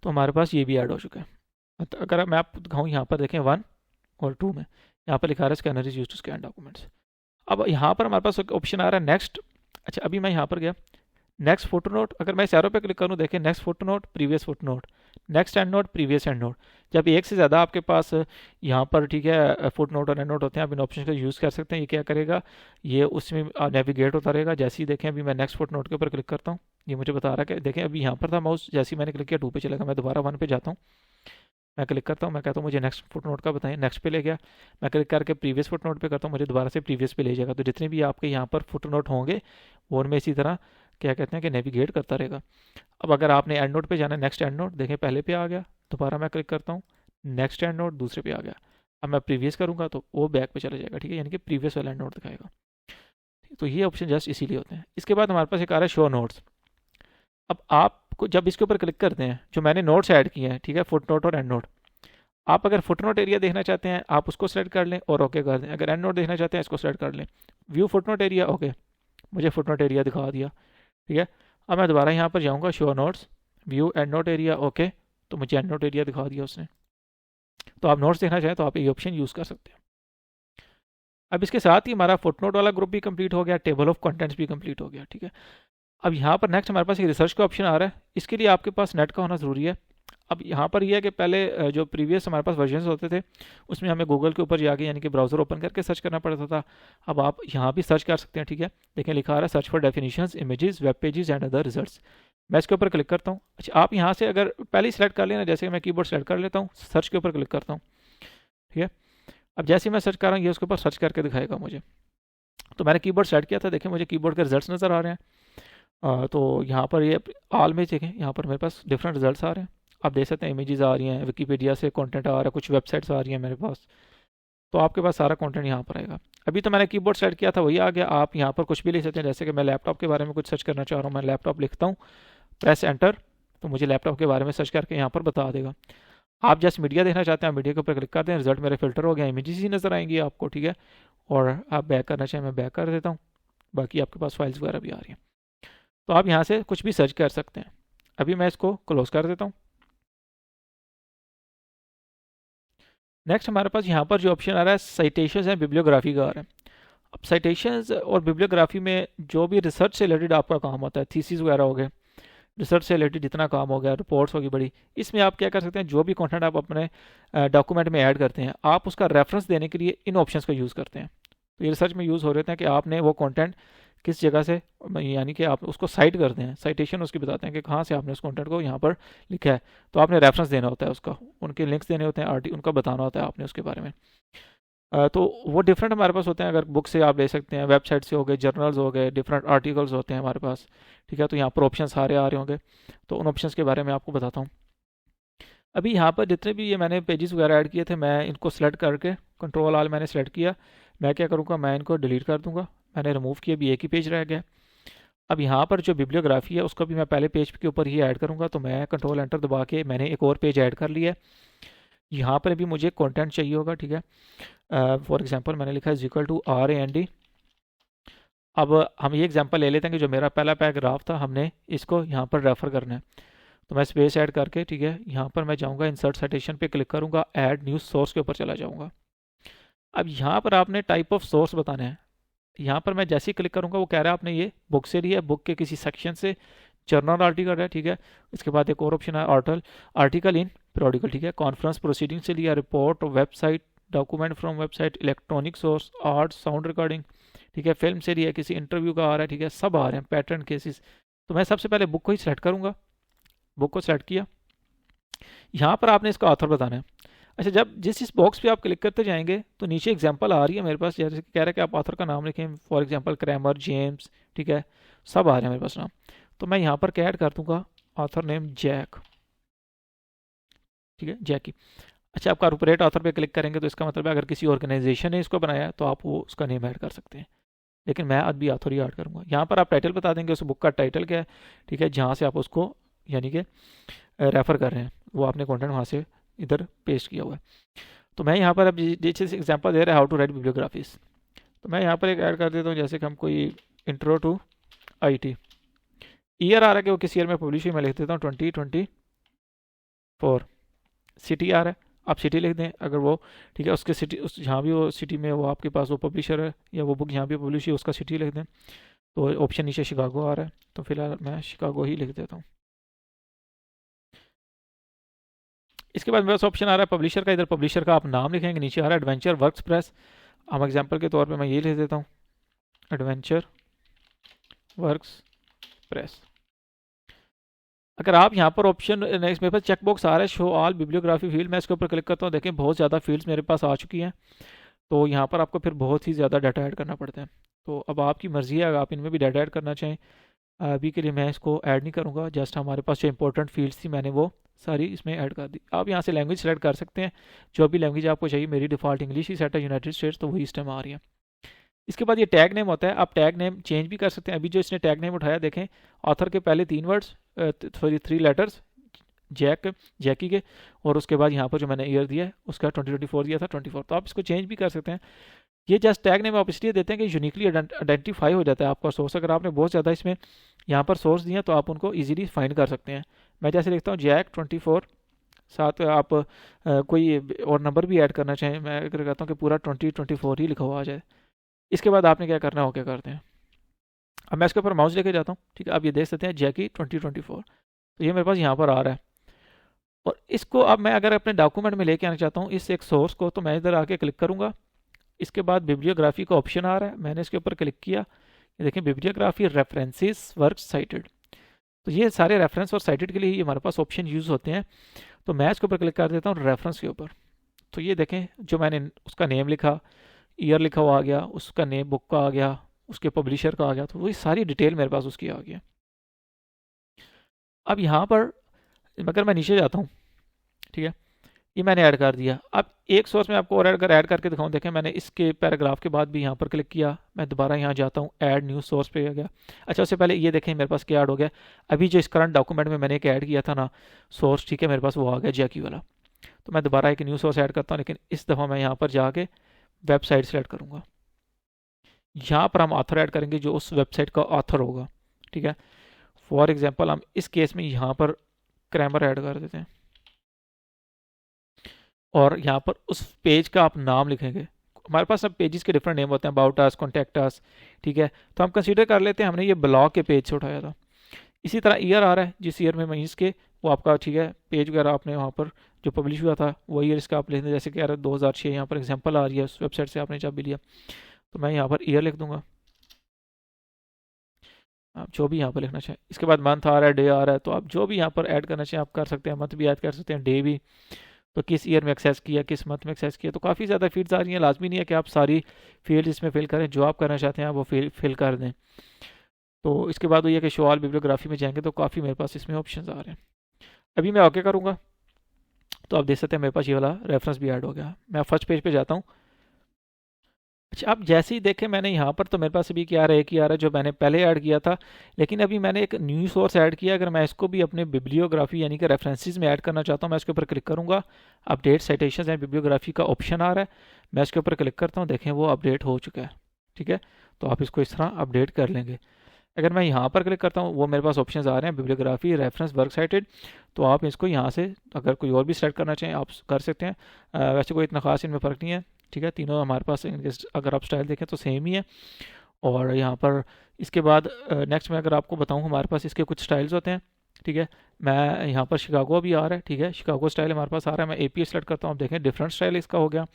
तो हमारे पास ये भी ऐड हो चुका है। तो अगर मैं आपको दिखाऊँ यहाँ पर देखें 1 और 2 में यहाँ पर लिखा रहा है scanner is used to scan documents. अब यहाँ पर हमारे पास ऑप्शन आ रहा है नेक्स्ट। अच्छा, अभी मैं यहाँ पर गया नेक्स्ट फोटो नोट, अगर मैं इस एरो पे क्लिक करूँ, देखें next photo note, previous photo note, next and note, previous and note. जब एक से ज़्यादा आपके पास यहाँ पर, ठीक है, फुट नोट और एंड नोट होते हैं, आप इन ऑप्शन का यूज़ कर सकते हैं। ये क्या करेगा, ये उसमें नेविगेट होता रहेगा। जैसे ही देखें अभी मैं नेक्स्ट फोटो नोट के ऊपर क्लिक करता हूँ, ये मुझे बता रहा है कि देखें अभी यहाँ पर था माउस, जैसे ही मैंने क्लिक किया 2 पे चलेगा। मैं दोबारा 1 पे जाता हूँ, मैं क्लिक करता हूँ, मैं कहता हूँ मुझे नेक्स्ट फुट नोट का बताएं, नेक्स्ट पे ले गया। मैं क्लिक करके प्रीवियस फुट नोट पे करता हूँ, मुझे दोबारा से प्रीवियस पे ले जाएगा। तो जितने भी आपके यहाँ पर फुट नोट होंगे वो उनमें इसी तरह क्या कहते हैं कि नेविगेट करता रहेगा। अब अगर आपने एंड नोट पे जाना है, नेक्स्ट एंड नोट देखें पहले पे आ गया, दोबारा मैं क्लिक करता हूँ, नेक्स्ट एंड नोट दूसरे पे आ गया। अब मैं प्रीवियस करूँगा तो वो बैक पे चला जाएगा, ठीक है, यानी कि प्रीवियस वाला एंड नोट दिखाएगा। तो ये ऑप्शन जस्ट इसीलिए होते हैं। इसके बाद हमारे पास एक आ रहा है शो नोट्स। अब आपको जब इसके ऊपर क्लिक करते हैं, जो मैंने नोट्स ऐड किए हैं, ठीक है, फुट नोट और एंड नोट, आप अगर फुट नोट एरिया देखना चाहते हैं आप उसको सेलेक्ट कर लें और ओके कर दें। अगर एंड नोट देखना चाहते हैं इसको सेलेक्ट कर लें, view foot note area, okay, मुझे फुट नोट एरिया दिखा दिया, ठीक है। अब मैं दोबारा यहाँ पर जाऊँगा, show notes, view and note area, okay, तो मुझे एंड नोट एरिया दिखा दिया उसने। तो आप नोट्स देखना चाहें तो आप ये ऑप्शन यूज़ कर सकते हैं। अब इसके साथ ही हमारा फुट नोट वाला ग्रुप भी कंप्लीट हो गया, टेबल ऑफ कंटेंट्स भी कंप्लीट हो गया, ठीक है। अब यहाँ पर नेक्स्ट हमारे पास एक रिसर्च का ऑप्शन आ रहा है। इसके लिए आपके पास नेट का होना ज़रूरी है। अब यहाँ पर यह है कि पहले जो प्रीवियस हमारे पास वर्जन होते थे उसमें हमें गूगल के ऊपर जाके, यानी कि ब्राउज़र ओपन करके सर्च करना पड़ता था। अब आप यहाँ भी सर्च कर सकते हैं, ठीक है। देखें लिखा आ रहा है search for definitions, images, web pages and other results. मैं इसके ऊपर क्लिक करता हूँ। अच्छा, आप यहाँ से अगर पहले ही सेलेक्ट कर लेना, जैसे मैं कीबोर्ड सेलेक्ट कर लेता हूँ, सर्च के ऊपर क्लिक करता हूँ, ठीक है। अब जैसे ही मैं सर्च कर रहा हूँ ये उसके ऊपर सर्च करके दिखाएगा मुझे। तो मैंने कीबोर्ड सेलेक्ट किया था, देखें मुझे कीबोर्ड के रिजल्ट्स नज़र आ रहे हैं। तो यहाँ पर ये ऑल में देखें, यहाँ पर मेरे पास डिफरेंट रिजल्ट्स आ रहे हैं। आप देख सकते हैं इमेजेस आ रही हैं, विकीपीडिया से कंटेंट आ रहा है, कुछ वेबसाइट्स आ रही हैं मेरे पास। तो आपके पास सारा कंटेंट यहाँ पर आएगा। अभी तो मैंने कीबोर्ड सेलेक्ट किया था वही आ गया। आप यहाँ पर कुछ भी लिख सकते हैं, जैसे कि मैं लैपटॉप के बारे में कुछ सर्च करना चाह रहा हूँ, मैं लैपटॉप लिखता हूँ, प्रेस एंटर, तो मुझे लैपटॉप के बारे में सर्च करके यहाँ पर बता देगा। आप जैसे मीडिया देखना चाहते हैं, मीडिया के ऊपर क्लिक करते हैं, रिजल्ट मेरे फिल्टर हो गया, इमेजेस ही नज़र आएंगी आपको, ठीक है। और आप बैक करना चाहें मैं बैक कर देता हूँ, बाकी आपके पास फाइल्स वगैरह भी आ रही हैं। तो आप यहाँ से कुछ भी सर्च कर सकते हैं। अभी मैं इसको क्लोज कर देता हूँ। नेक्स्ट हमारे पास यहाँ पर जो ऑप्शन आ रहा है साइटेशंस एंड बिब्लियोग्राफी का आ रहा है। अब साइटेशंस और बिब्लियोग्राफी में जो भी रिसर्च से रिलेटेड आपका काम होता है, थीसिस वगैरह हो गए, रिसर्च से रिलेटेड जितना काम हो गया, रिपोर्ट्स होगी बड़ी, इसमें आप क्या कर सकते हैं, जो भी कंटेंट आप अपने डॉक्यूमेंट में ऐड करते हैं, आप उसका रेफरेंस देने के लिए इन ऑप्शंस का यूज़ करते हैं। तो ये रिसर्च में यूज़ हो रहे हैं कि आपने वो कंटेंट किस जगह से, यानी कि आप उसको साइट करते हैं, साइटेशन उसकी बताते हैं कि कहाँ से आपने उस कंटेंट को यहाँ पर लिखा है। तो आपने रेफरेंस देना होता है उसका, उनके लिंक्स देने होते हैं, उनका बताना होता है आपने उसके बारे में। तो वो डिफरेंट हमारे पास होते हैं। अगर बुक से आप ले सकते हैं, वेबसाइट से हो गए, जर्नल्स हो गए, डिफरेंट आर्टिकल्स होते हैं हमारे पास, ठीक है। तो यहाँ पर ऑप्शन सारे आ रहे होंगे, तो उन ऑप्शंस के बारे में आपको बताता हूँ। अभी यहाँ पर जितने भी ये मैंने पेजेस वगैरह ऐड किए थे, मैं इनको सेलेक्ट करके कंट्रोल ऑल मैंने सेलेक्ट किया। मैं क्या करूँगा, मैं इनको डिलीट कर दूँगा। मैंने रिमूव किया, अभी एक ही पेज रह गया। अब यहाँ पर जो बिब्लियोग्राफी है उसको भी मैं पहले पेज के ऊपर ही ऐड करूँगा, तो मैं कंट्रोल एंटर दबा के मैंने एक और पेज ऐड कर लिया है। यहाँ पर भी मुझे कंटेंट चाहिए होगा, ठीक है। फॉर एग्जांपल मैंने लिखा है =RAND। अब हम ये एग्जांपल ले लेते हैं कि जो मेरा पहला पैराग्राफ था, हमने इसको यहाँ पर रेफर करना है। तो मैं स्पेस ऐड करके, ठीक है, यहाँ पर मैं जाऊँगा इंसर्ट साइटेशन पे क्लिक करूँगा, ऐड न्यूज़ सोर्स के ऊपर चला जाऊँगा। अब यहाँ पर आपने टाइप ऑफ सोर्स बताना है। यहाँ पर मैं जैसे ही क्लिक करूँगा वो कह रहा है आपने ये बुक से लिया है, बुक के किसी सेक्शन से, जर्नल आर्टिकल है, ठीक है। इसके बाद एक और ऑप्शन है आर्टिकल इन पीरियोडिकल, ठीक है। कॉन्फ्रेंस प्रोसीडिंग से लिया, report, website, document from website, electronic source, art, sound recording, ठीक है। फिल्म से लिया, किसी इंटरव्यू का आ रहा है, ठीक है। सब आ रहे हैं पैटर्न केसेस। तो मैं सबसे पहले बुक को ही सिलेक्ट करूँगा। बुक को सिलेक्ट किया। यहाँ पर आपने इसका ऑथर बताना है। अच्छा, जब जिस इस बॉक्स पे आप क्लिक करते जाएंगे तो नीचे एग्जांपल आ रही है मेरे पास, जैसे कि कह रहा है कि आप ऑथर का नाम लिखें, फॉर एग्जांपल क्रैमर, जेम्स, ठीक है। सब आ रहे हैं मेरे पास नाम। तो मैं यहाँ पर क्या ऐड कर दूंगा, ऑथर नेम जैक, ठीक है, जैकी। अच्छा, आप कॉर्पोरेट ऑथर पे क्लिक करेंगे तो इसका मतलब है अगर किसी ऑर्गेनाइजेशन ने इसको बनाया है तो आप वो उसका नेम ऐड कर सकते हैं, लेकिन मैं अभी ऑथर ही ऐड करूँगा। यहाँ पर आप टाइटल बता देंगे उस बुक का टाइटल क्या है, ठीक है, जहाँ से आप उसको यानी कि रेफ़र कर रहे हैं, वो आपने कंटेंट वहाँ से इधर पेस्ट किया हुआ है। तो मैं यहाँ पर अब जैसे एग्जांपल दे रहा है हाउ टू राइट बिब्लियोग्राफीज, तो मैं यहाँ पर एक ऐड कर देता हूँ, जैसे कि हम कोई इंट्रो टू आईटी। ईयर आ रहा है कि वो किस ईयर में पब्लिश हुई, मैं लिख देता हूँ 2024। सिटी आ रहा है, आप सिटी लिख दें अगर वो, ठीक है, उसके सिटी उस जहाँ भी वो सिटी में वो आपके पास वो पब्लिशर है या वो बुक जहाँ भी पब्लिश हुई उसका सिटी लिख दें। तो ऑप्शन नीचे शिकागो आ रहा है, तो फिलहाल मैं शिकागो ही लिख देता हूँ। इसके बाद मेरे पास ऑप्शन आ रहा है पब्लिशर का, इधर पब्लिशर का आप नाम लिखेंगे, नीचे आ रहा है एडवेंचर वर्क्स प्रेस। हम एग्जांपल के तौर पे मैं ये लिख देता हूँ, एडवेंचर वर्क्स प्रेस। अगर आप यहाँ पर ऑप्शन नेक्स्ट, मेरे पास चेक बॉक्स आ रहा है शो ऑल बिब्लियोग्राफी फील्ड, मैं इसके ऊपर क्लिक करता हूँ, देखें बहुत ज़्यादा फील्ड्स मेरे पास आ चुकी हैं। तो यहाँ पर आपको फिर बहुत ही ज़्यादा डाटा ऐड करना पड़ता है। तो अब आपकी मर्ज़ी है, अगर आप इनमें भी डाटा ऐड करना चाहें। अभी के लिए मैं इसको ऐड नहीं करूँगा, जस्ट हमारे पास जो इंपॉर्टेंट फील्ड्स थी मैंने वो सारी इसमें ऐड कर दी। आप यहाँ से लैंग्वेज सेलेक्ट कर सकते हैं, जो भी लैंग्वेज आपको चाहिए। मेरी डिफ़ॉल्ट इंग्लिश ही सेट है, यूनाइटेड स्टेट्स, तो वही इस टाइम आ रही है। इसके बाद ये टैग नेम होता है, आप टैग नेम चेंज भी कर सकते हैं। अभी जो इसने टैग नेम उठाया, देखें ऑथर के पहले 3 वर्ड्स, सॉरी 3 लेटर्स, जैक, जैकी के, और उसके बाद यहाँ पर जो मैंने ईयर दिया है उसका 2024 दिया था 24। तो आप इसको चेंज भी कर सकते हैं। ये जस्ट टैग नेम आप इसलिए देते हैं कि यूनिकली आइडेंटिफाई हो जाता है आपका सोर्स। अगर आपने बहुत ज़्यादा इसमें यहाँ पर सोर्स दिए तो आप उनको इजीली फाइंड कर सकते हैं। मैं जैसे लिखता हूँ जैक 24, साथ आप कोई और नंबर भी ऐड करना चाहें, मैं अगर कहता हूँ कि पूरा 2024 ही लिखा हुआ आ जाए। इसके बाद आपने क्या करना हो, क्या करते हैं, अब मैं इसके ऊपर माउस लेके जाता हूँ, ठीक है। आप ये देख सकते हैं जैकी 2024, तो ये मेरे पास यहाँ पर आ रहा है। और इसको अब मैं अगर अपने डॉक्यूमेंट में लेके आना चाहता हूँ इस एक सोर्स को, तो मैं इधर आके क्लिक करूँगा। इसके बाद बिब्लियोग्राफी का ऑप्शन आ रहा है, मैंने इसके ऊपर क्लिक किया। ये देखें बिब्लियोग्राफी रेफरेंसेस वर्क साइटेड, तो ये सारे रेफरेंस और साइटेड के लिए ही हमारे पास ऑप्शन यूज़ होते हैं। तो मैं इसके ऊपर क्लिक कर देता हूँ रेफरेंस के ऊपर। तो ये देखें जो मैंने उसका नेम लिखा, ईयर लिखा हुआ आ गया, उसका नेम बुक का आ गया, उसके पब्लिशर का आ गया, तो वही सारी डिटेल मेरे पास उसकी आ गई। अब यहाँ पर अगर मैं नीचे जाता हूँ, ठीक है, ये मैंने ऐड कर दिया। अब एक सोर्स में आपको और ऐड करके दिखाऊं, देखें मैंने इसके पैराग्राफ के बाद भी यहाँ पर क्लिक किया, मैं दोबारा यहाँ जाता हूँ, ऐड न्यू सोर्स पे आ गया। अच्छा, उससे पहले ये देखें मेरे पास क्या ऐड हो गया, अभी जो इस करंट डॉक्यूमेंट में मैंने एक ऐड किया था ना सोर्स, ठीक है, मेरे पास वो आ गया जैकी वाला। तो मैं दोबारा एक न्यू सोर्स ऐड करता हूँ, लेकिन इस दफ़ा मैं यहाँ पर जाके वेबसाइट सेलेक्ट करूँगा। यहाँ पर हम ऑथर ऐड करेंगे जो उस वेबसाइट का ऑथर होगा, ठीक है। फॉर एग्जाम्पल हम इस केस में यहाँ पर क्रैमर ऐड कर देते हैं, और यहाँ पर उस पेज का आप नाम लिखेंगे। हमारे पास सब पेजेस के डिफरेंट नेम होते हैं, अबाउट अस, कॉन्टैक्ट अस, ठीक है। तो हम कंसीडर कर लेते हैं हमने ये ब्लॉग के पेज से उठाया था। इसी तरह ईयर आ रहा है, जिस ईयर में महीस के वो आपका, ठीक है, पेज वगैरह आपने वहाँ पर जो पब्लिश हुआ था वो ईयर इसका आप लिख दें, जैसे कि यार 2006 यहाँ पर एग्जाम्पल आ रही है उस वेबसाइट से आपने जब भी लिया। तो मैं यहाँ पर ईयर लिख दूंगा, आप जो भी यहाँ पर लिखना चाहें। इसके बाद मंथ आ रहा है, डे आ रहा है, तो आप जो भी यहाँ पर ऐड करना चाहें आप कर सकते हैं। मंथ भी ऐड कर सकते हैं, डे भी, तो किस ईयर में एक्सेस किया, किस मंथ में एक्सेस किया। तो काफ़ी ज़्यादा फील्ड्स आ रही हैं, लाजमी नहीं है कि आप सारी फील्ड इसमें फिल करें, जो आप करना चाहते हैं आप वो फिल कर दें। तो इसके बाद वो ये कि शो ऑल बिब्लियोग्राफी में जाएंगे तो काफ़ी मेरे पास इसमें ऑप्शन आ रहे हैं। अभी मैं ओके करूँगा। तो आप देख सकते हैं मेरे पास ये वाला रेफरेंस भी ऐड हो गया। मैं फर्स्ट पेज पे जाता हूँ। अच्छा, आप जैसे ही देखें मैंने यहाँ पर तो मेरे पास अभी क्या आ रहा है, एक ही आ रहा है जो मैंने पहले ऐड किया था, लेकिन अभी मैंने एक न्यू सोर्स ऐड किया। अगर मैं इसको भी अपने बिब्लियोग्राफी यानी कि रेफरेंसेस में ऐड करना चाहता हूँ, मैं इसके ऊपर क्लिक करूँगा, अपडेट साइटेशंस एंड बिब्लियोग्राफी का ऑप्शन आ रहा है, मैं इसके ऊपर क्लिक करता हूँ, देखें वो अपडेट हो चुका है। ठीक है, तो आप इसको इस तरह अपडेट कर लेंगे। अगर मैं यहाँ पर क्लिक करता हूँ, वो मेरे पास ऑप्शंस आ रहे हैं, बिब्लियोग्राफी, रेफरेंस, वर्क साइटेड, तो आप इसको यहाँ से अगर कोई और भी सेलेक्ट करना चाहें आप कर सकते हैं। वैसे कोई इतना खास इनमें फ़र्क नहीं है। ठीक है, तीनों हमारे पास अगर आप स्टाइल देखें तो सेम ही है। और यहाँ पर इसके बाद नेक्स्ट में अगर आपको बताऊँ, हमारे पास इसके कुछ स्टाइल्स होते हैं। ठीक है, मैं यहाँ पर शिकागो भी आ रहा है। ठीक है, शिकागो स्टाइल हमारे पास आ रहा है, मैं एपीए सेलेक्ट करता हूँ, आप देखें डिफरेंट स्टाइल इसका हो गया।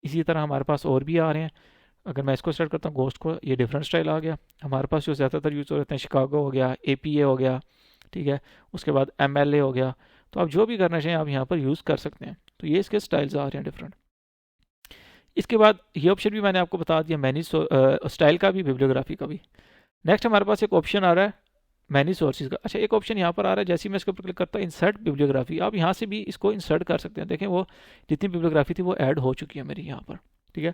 इसी तरह हमारे पास और भी आ रहे हैं। अगर मैं इसको सेलेक्ट करता हूँ गोस्ट को, ये डिफरेंट स्टाइल आ गया। हमारे पास जो ज़्यादातर यूज़ हो रहे हैं, शिकागो हो गया, एपीए हो गया। ठीक है, उसके बाद एमएलए हो गया। तो आप जो भी करना चाहें आप यहाँ पर यूज़ कर सकते हैं। तो ये इसके स्टाइल्स आ रहे हैं डिफरेंट। इसके बाद ये ऑप्शन भी मैंने आपको बता दिया, मैनेज स्टाइल का भी, बिब्लियोग्राफी का भी। नेक्स्ट हमारे पास एक ऑप्शन आ रहा है मैनेज सोर्सेज का। अच्छा, एक ऑप्शन यहाँ पर आ रहा है, जैसे ही मैं इसके ऊपर क्लिक करता हूँ इंसर्ट बिब्लियोग्राफी, आप यहाँ से भी इसको इंसर्ट कर सकते हैं। देखें वो जितनी बिब्लियोग्राफी थी वो ऐड हो चुकी है मेरी यहाँ पर। ठीक है,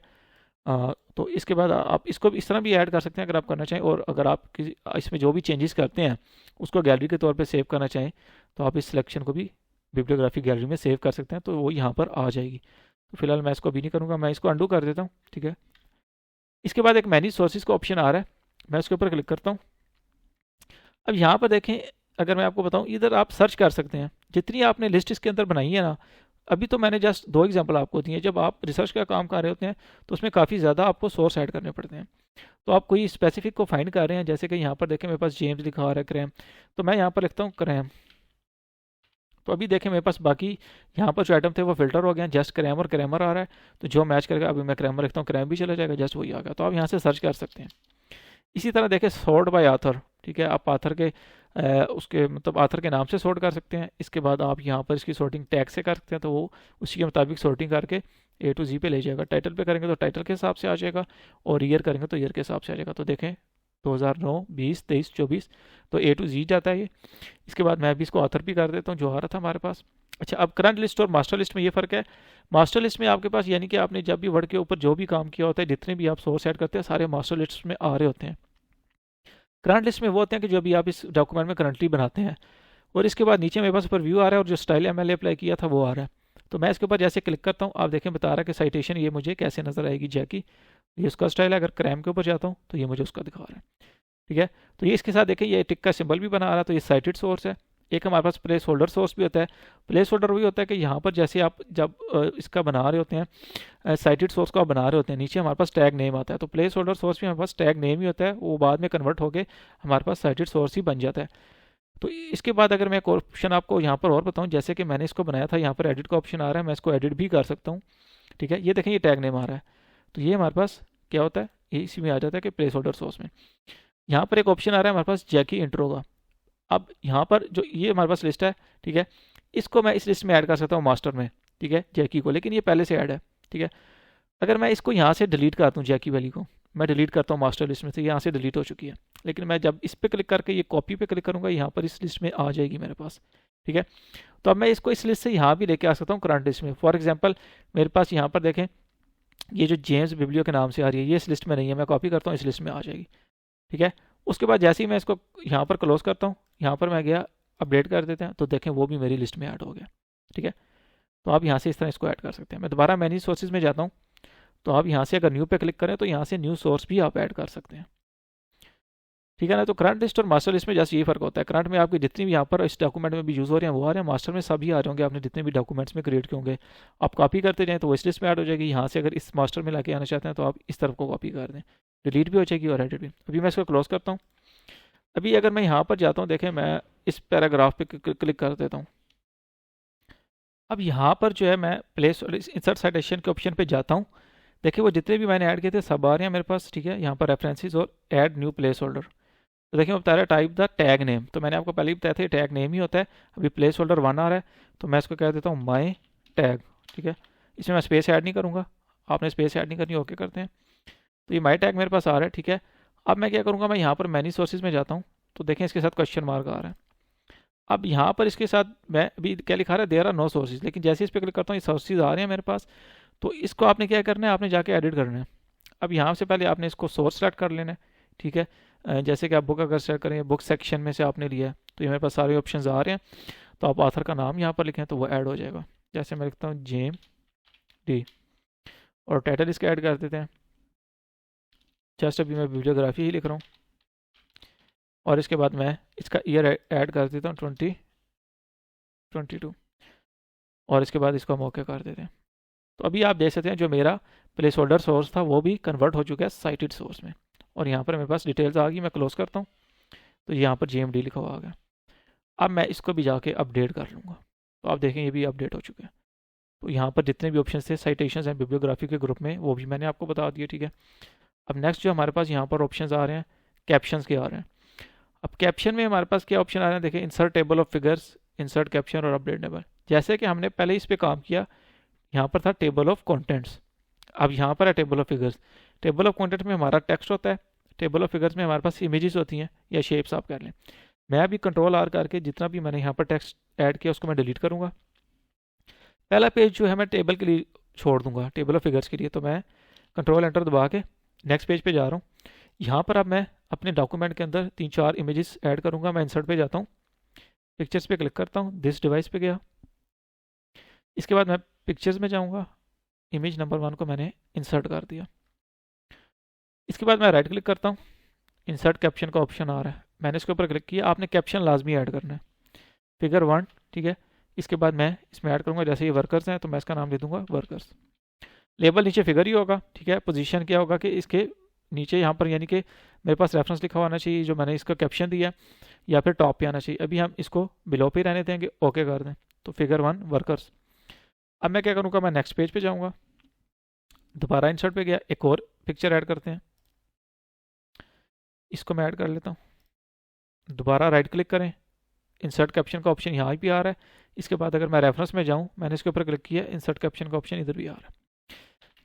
तो इसके बाद आप इसको इस तरह भी ऐड कर सकते हैं अगर आप करना चाहें। और अगर आप किसी इसमें जो भी चेंजेस करते हैं उसको गैलरी के तौर पे सेव करना चाहें, तो आप इस सिलेक्शन को भी बिब्लियोग्राफी गैलरी में सेव कर सकते हैं, तो वो यहाँ पर आ जाएगी। तो फिलहाल मैं इसको अभी नहीं करूँगा, मैं इसको अंडू कर देता हूँ। ठीक है, इसके बाद एक मैनेज सोर्सेज का ऑप्शन आ रहा है, मैं उसके ऊपर क्लिक करता हूँ। अब यहाँ पर देखें, अगर मैं आपको बताऊँ, इधर आप सर्च कर सकते हैं जितनी आपने लिस्ट इसके अंदर बनाई है ना। अभी तो मैंने जस्ट दो एग्जांपल आपको दिए हैं। जब आप रिसर्च का काम कर रहे होते हैं तो उसमें काफ़ी ज़्यादा आपको सोर्स ऐड करने पड़ते हैं। तो आप कोई स्पेसिफिक को फाइंड कर रहे हैं, जैसे कि यहाँ पर देखें मेरे पास जेम्स लिखा आ रहा है, क्रैम, तो मैं यहाँ पर लिखता हूँ क्रैम। तो अभी देखें मेरे पास बाकी यहाँ पर जो आइटम थे वो फिल्टर हो गए हैं, जस्ट क्रैम और क्रैमर आ रहा है। तो जो मैच करेगा, अभी मैं क्रैमर लिखता हूँ, क्रैम भी चला जाएगा, जस्ट वही आ गया। तो आप यहाँ से सर्च कर सकते हैं। इसी तरह देखें सॉर्ट बाय आथर। ठीक है, आप आथर के उसके मतलब आथर के नाम से सॉर्ट कर सकते हैं। इसके बाद आप यहाँ पर इसकी सॉर्टिंग टैग से कर सकते हैं, तो वो उसी के मुताबिक सॉर्टिंग करके ए टू जी पे ले जाएगा। टाइटल पे करेंगे तो टाइटल के हिसाब से आ जाएगा, और ईयर करेंगे तो ईयर के हिसाब से आ जाएगा। तो देखें 2009, 20, 23, 24, तो ए टू जी जाता है ये। इसके बाद मैं भी इसको आथर भी कर देता हूँ जो आ रहा था हमारे पास। अच्छा, अब करंट लिस्ट और मास्टर लिस्ट में ये फ़र्क है। मास्टर लिस्ट में आपके पास यानी कि आपने जब भी वर्ड के ऊपर जो भी काम किया होता है, जितने भी आप सोर्स ऐड करते हैं, सारे मास्टर लिस्ट में आ रहे होते हैं। करंट लिस्ट में वो होते हैं कि जो अभी आप इस डॉक्यूमेंट में करंटली बनाते हैं। और इसके बाद नीचे मेरे पास ऊपर व्यू आ रहा है, और जो स्टाइल एमएलए अप्लाई किया था वो आ रहा है। तो मैं इसके ऊपर जैसे क्लिक करता हूँ, आप देखें बता रहा है कि साइटेशन ये मुझे कैसे नज़र आएगी, जैकी ये उसका स्टाइल है। अगर क्रैम के ऊपर जाता हूँ तो ये मुझे उसका दिखा रहा है। ठीक है, तो ये इसके साथ देखें ये टिक का सिंबल भी बना रहा है, तो ये साइटेड सोर्स है। एक हमारे पास प्लेस होल्डर सोर्स भी होता है। प्लेस होल्डर वही होता है कि यहाँ पर जैसे आप जब इसका बना रहे होते हैं, साइटेड सोर्स को आप बना रहे होते हैं, नीचे हमारे पास टैग नेम आता है। तो प्लेस होल्डर सोर्स भी हमारे पास टैग नेम ही होता है, वो बाद में कन्वर्ट होकर हमारे पास साइटेड सोर्स ही बन जाता है। तो इसके बाद अगर मैं एक ऑप्शन आपको यहाँ पर और बताऊँ, जैसे कि मैंने इसको बनाया था, यहाँ पर एडिट का ऑप्शन आ रहा है, मैं इसको एडिट भी कर सकता हूँ। ठीक है, ये देखें ये टैग नेम आ रहा है, तो ये हमारे पास क्या होता है, ये इसी में आ जाता है कि प्लेस होल्डर सोर्स में। यहाँ पर एक ऑप्शन आ रहा है हमारे पास जैकी इंट्रो का। अब यहाँ पर जो ये हमारे पास लिस्ट है, ठीक है, इसको मैं इस लिस्ट में ऐड कर सकता हूँ मास्टर में। ठीक है, जैकी को, लेकिन ये पहले से ऐड है। ठीक है, अगर मैं इसको यहाँ से डिलीट करता हूँ, जैकी वाली को मैं डिलीट करता हूँ मास्टर लिस्ट में से, यहाँ से डिलीट हो चुकी है। लेकिन मैं जब इस पर क्लिक करके ये कॉपी पे क्लिक करूँगा, यहाँ पर इस लिस्ट में आ जाएगी मेरे पास। ठीक है, तो अब मैं इसको इस लिस्ट से यहाँ भी लेके आ सकता हूँ करंट लिस्ट में। फॉर एग्जाम्पल मेरे पास यहाँ पर देखें ये जो जेम्स बिब्लियो के नाम से आ रही है, ये इस लिस्ट में नहीं है, मैं कॉपी करता हूँ, इस लिस्ट में आ जाएगी। ठीक है, उसके बाद जैसे ही मैं इसको यहाँ पर क्लोज करता हूँ, यहाँ पर मैं गया अपडेट कर देते हैं, तो देखें वो भी मेरी लिस्ट में ऐड हो गया। ठीक है, तो आप यहाँ से इस तरह इसको ऐड कर सकते हैं। मैं दोबारा मैनेज सोर्सेज में जाता हूँ, तो आप यहाँ से अगर न्यू पे क्लिक करें तो यहाँ से न्यू सोर्स भी आप ऐड कर सकते हैं। ठीक है ना, तो करंट लिस्ट और मास्टर लिस्ट में जैसे ये फर्क होता है, करंट में आपकी जितनी भी यहाँ पर इस डॉक्यूमेंट में भी यूज़ हो रहे हैं वो आ रहे हैं, मास्टर में सभी आ जाएंगे, आपने जितने भी डॉक्यूमेंट्स में क्रिएट किए होंगे आप कॉपी करते जाएँ तो वो इस लिस्ट में ऐड हो जाएगी। यहाँ से अगर इस मास्टर में लाके आना चाहते हैं तो आप इस तरफ को कॉपी कर दें, डिलीट भी हो जाएगी और एडिट भी। अभी मैं इसको क्लोज करता हूँ। अभी अगर मैं यहाँ पर जाता हूँ, देखें मैं इस पैराग्राफ पे क्लिक कर देता हूँ। अब यहाँ पर जो है मैं प्लेस इंसर्ट साइटेशन के ऑप्शन पे जाता हूँ। देखिए वो जितने भी मैंने ऐड किए थे सब आ रहे हैं मेरे पास। ठीक है, यहाँ पर रेफरेंसेस और ऐड न्यू प्लेस होल्डर। तो देखिए मैं बता रहा है टाइप द टैग नेम, तो मैंने आपको पहले ही बताया था टैग नेम ही होता है। अभी प्लेस होल्डर 1 आ रहा है, तो मैं इसको कह देता हूँ माई टैग। ठीक है, इसमें मैं स्पेस ऐड नहीं करूँगा, आपने स्पेस ऐड नहीं करनी, ओके करते हैं। तो ये माई टैग मेरे पास आ रहा है। ठीक है, अब मैं क्या करूँगा, मैं यहाँ पर मैनी सोर्सेज में जाता हूँ, तो देखें इसके साथ क्वेश्चन मार्क आ रहा है। अब यहाँ पर इसके साथ मैं अभी क्या लिखा रहा है, देयर आर नो सोर्सेज, लेकिन जैसे इस पर क्लिक करता हूँ ये सोर्सेज आ रहे हैं मेरे पास। तो इसको आपने क्या करना है, आपने जाके एडिट करना है। अब यहाँ से पहले आपने इसको सोर्स सेलेक्ट कर लेना है, ठीक है। जैसे कि आप बुक अगर सेलेक्ट करें, बुक सेक्शन में से आपने लिया है, तो ये मेरे पास सारे ऑप्शन आ रहे हैं। तो आप ऑथर का नाम यहाँ पर लिखें तो वो ऐड हो जाएगा। जैसे मैं लिखता हूँ जेम डी, और टाइटल इसका ऐड कर देते हैं। जस्ट अभी मैं बिब्लियोग्राफी ही लिख रहा हूँ, और इसके बाद मैं इसका ईयर ऐड कर देता हूँ 2022, और इसके बाद इसको हम ओके कर देते हैं। तो अभी आप देख सकते हैं जो मेरा प्लेस होल्डर सोर्स था वो भी कन्वर्ट हो चुका है साइटेड सोर्स में, और यहाँ पर मेरे पास डिटेल्स आ गई। मैं क्लोज करता हूँ तो यहाँ पर जेएमडी लिखा हुआ आ गया। अब मैं इसको भी जाके अपडेट कर लूँगा, तो आप देखें ये भी अपडेट हो चुके हैं। तो यहाँ पर जितने भी ऑप्शन थे साइटेशंस एंड बिब्लियोग्राफी के ग्रुप में, वो भी मैंने आपको बता दिया, ठीक है। अब नेक्स्ट जो हमारे पास यहाँ पर ऑप्शन आ रहे हैं, कैप्शंस के आ रहे हैं। अब कैप्शन में हमारे पास क्या ऑप्शन आ रहे हैं, देखिए insert table of figures, insert caption और अपडेट टेबल। जैसे कि हमने पहले इस पर काम किया, यहाँ पर था टेबल ऑफ कंटेंट्स, अब यहाँ पर है table of figures. Table of content में हमारा टेक्स्ट होता है, टेबल ऑफ फिगर्स में हमारे पास इमेजेस होती हैं या शेप्स आप कर लें। मैं अभी कंट्रोल आर करके जितना भी मैंने यहाँ पर टेक्स्ट ऐड किया उसको मैं डिलीट करूँगा। पहला पेज जो है मैं टेबल के लिए छोड़ दूंगा, टेबल ऑफ फिगर्स के लिए। तो मैं कंट्रोल एंटर दबा के नेक्स्ट पेज पे जा रहा हूँ। यहाँ पर अब मैं अपने डॉक्यूमेंट के अंदर 3-4 इमेजेस ऐड करूँगा। मैं इंसर्ट पे जाता हूँ, पिक्चर्स पे क्लिक करता हूँ, दिस डिवाइस पे गया। इसके बाद मैं पिक्चर्स में जाऊँगा, इमेज नंबर 1 को मैंने इंसर्ट कर दिया। इसके बाद मैं राइट क्लिक करता हूँ, इंसर्ट कैप्शन का ऑप्शन आ रहा है, मैंने इसके ऊपर क्लिक किया। आपने कैप्शन लाजमी ऐड करना है, फिगर 1, ठीक है। इसके बाद मैं इसमें ऐड करूँगा, जैसे ये वर्कर्स हैं तो मैं इसका नाम दे दूँगा वर्कर्स। लेबल नीचे फिगर ही होगा, ठीक है। पोजीशन क्या होगा कि इसके नीचे यहाँ पर यानी कि मेरे पास रेफरेंस लिखा होना चाहिए जो मैंने इसका कैप्शन दिया है, या फिर टॉप पे आना चाहिए। अभी हम इसको बिलो पे रहने देंगे, ओके कर दें। तो फिगर 1 वर्कर्स। अब मैं क्या करूँगा, मैं नेक्स्ट पेज पे जाऊँगा, दोबारा इंसर्ट पे गया, एक और पिक्चर ऐड करते हैं, इसको मैं ऐड कर लेता हूँ। दोबारा राइट क्लिक करें, इंसर्ट कैप्शन का ऑप्शन यहाँ भी आ रहा है। इसके बाद अगर मैं रेफरेंस में जाऊँ, मैंने इसके ऊपर क्लिक किया, इंसर्ट कैप्शन का ऑप्शन इधर भी आ रहा है।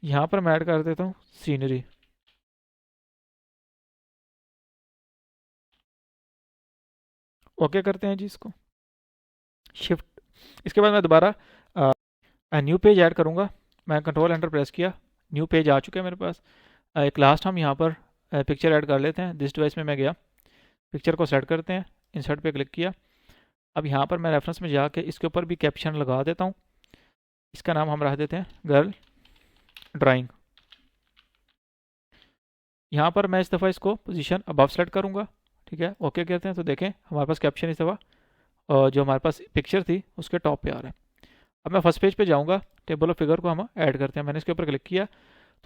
यहाँ पर मैं ऐड कर देता हूँ सीनरी, ओके करते हैं जी इसको, शिफ्ट। इसके बाद मैं दोबारा न्यू पेज ऐड करूँगा। मैं कंट्रोल एंटर प्रेस किया, न्यू पेज आ चुका है मेरे पास। एक लास्ट हम यहाँ पर पिक्चर ऐड कर लेते हैं। दिस डिवाइस में मैं गया, पिक्चर को सेलेक्ट करते हैं, इंसर्ट पे क्लिक किया। अब यहाँ पर मैं रेफरेंस में जाके इसके ऊपर भी कैप्शन लगा देता हूँ। इसका नाम हम रख देते हैं गर्ल ड्राइंग। यहाँ पर मैं इस दफ़ा इसको पोजीशन अबव सेलेक्ट करूँगा, ठीक है। ओके कहते हैं तो देखें हमारे पास कैप्शन इस दफ़ा जो हमारे पास पिक्चर थी उसके टॉप पे आ रहा है। अब मैं फर्स्ट पेज पे जाऊँगा, टेबल ऑफ फिगर को हम ऐड करते हैं। मैंने इसके ऊपर क्लिक किया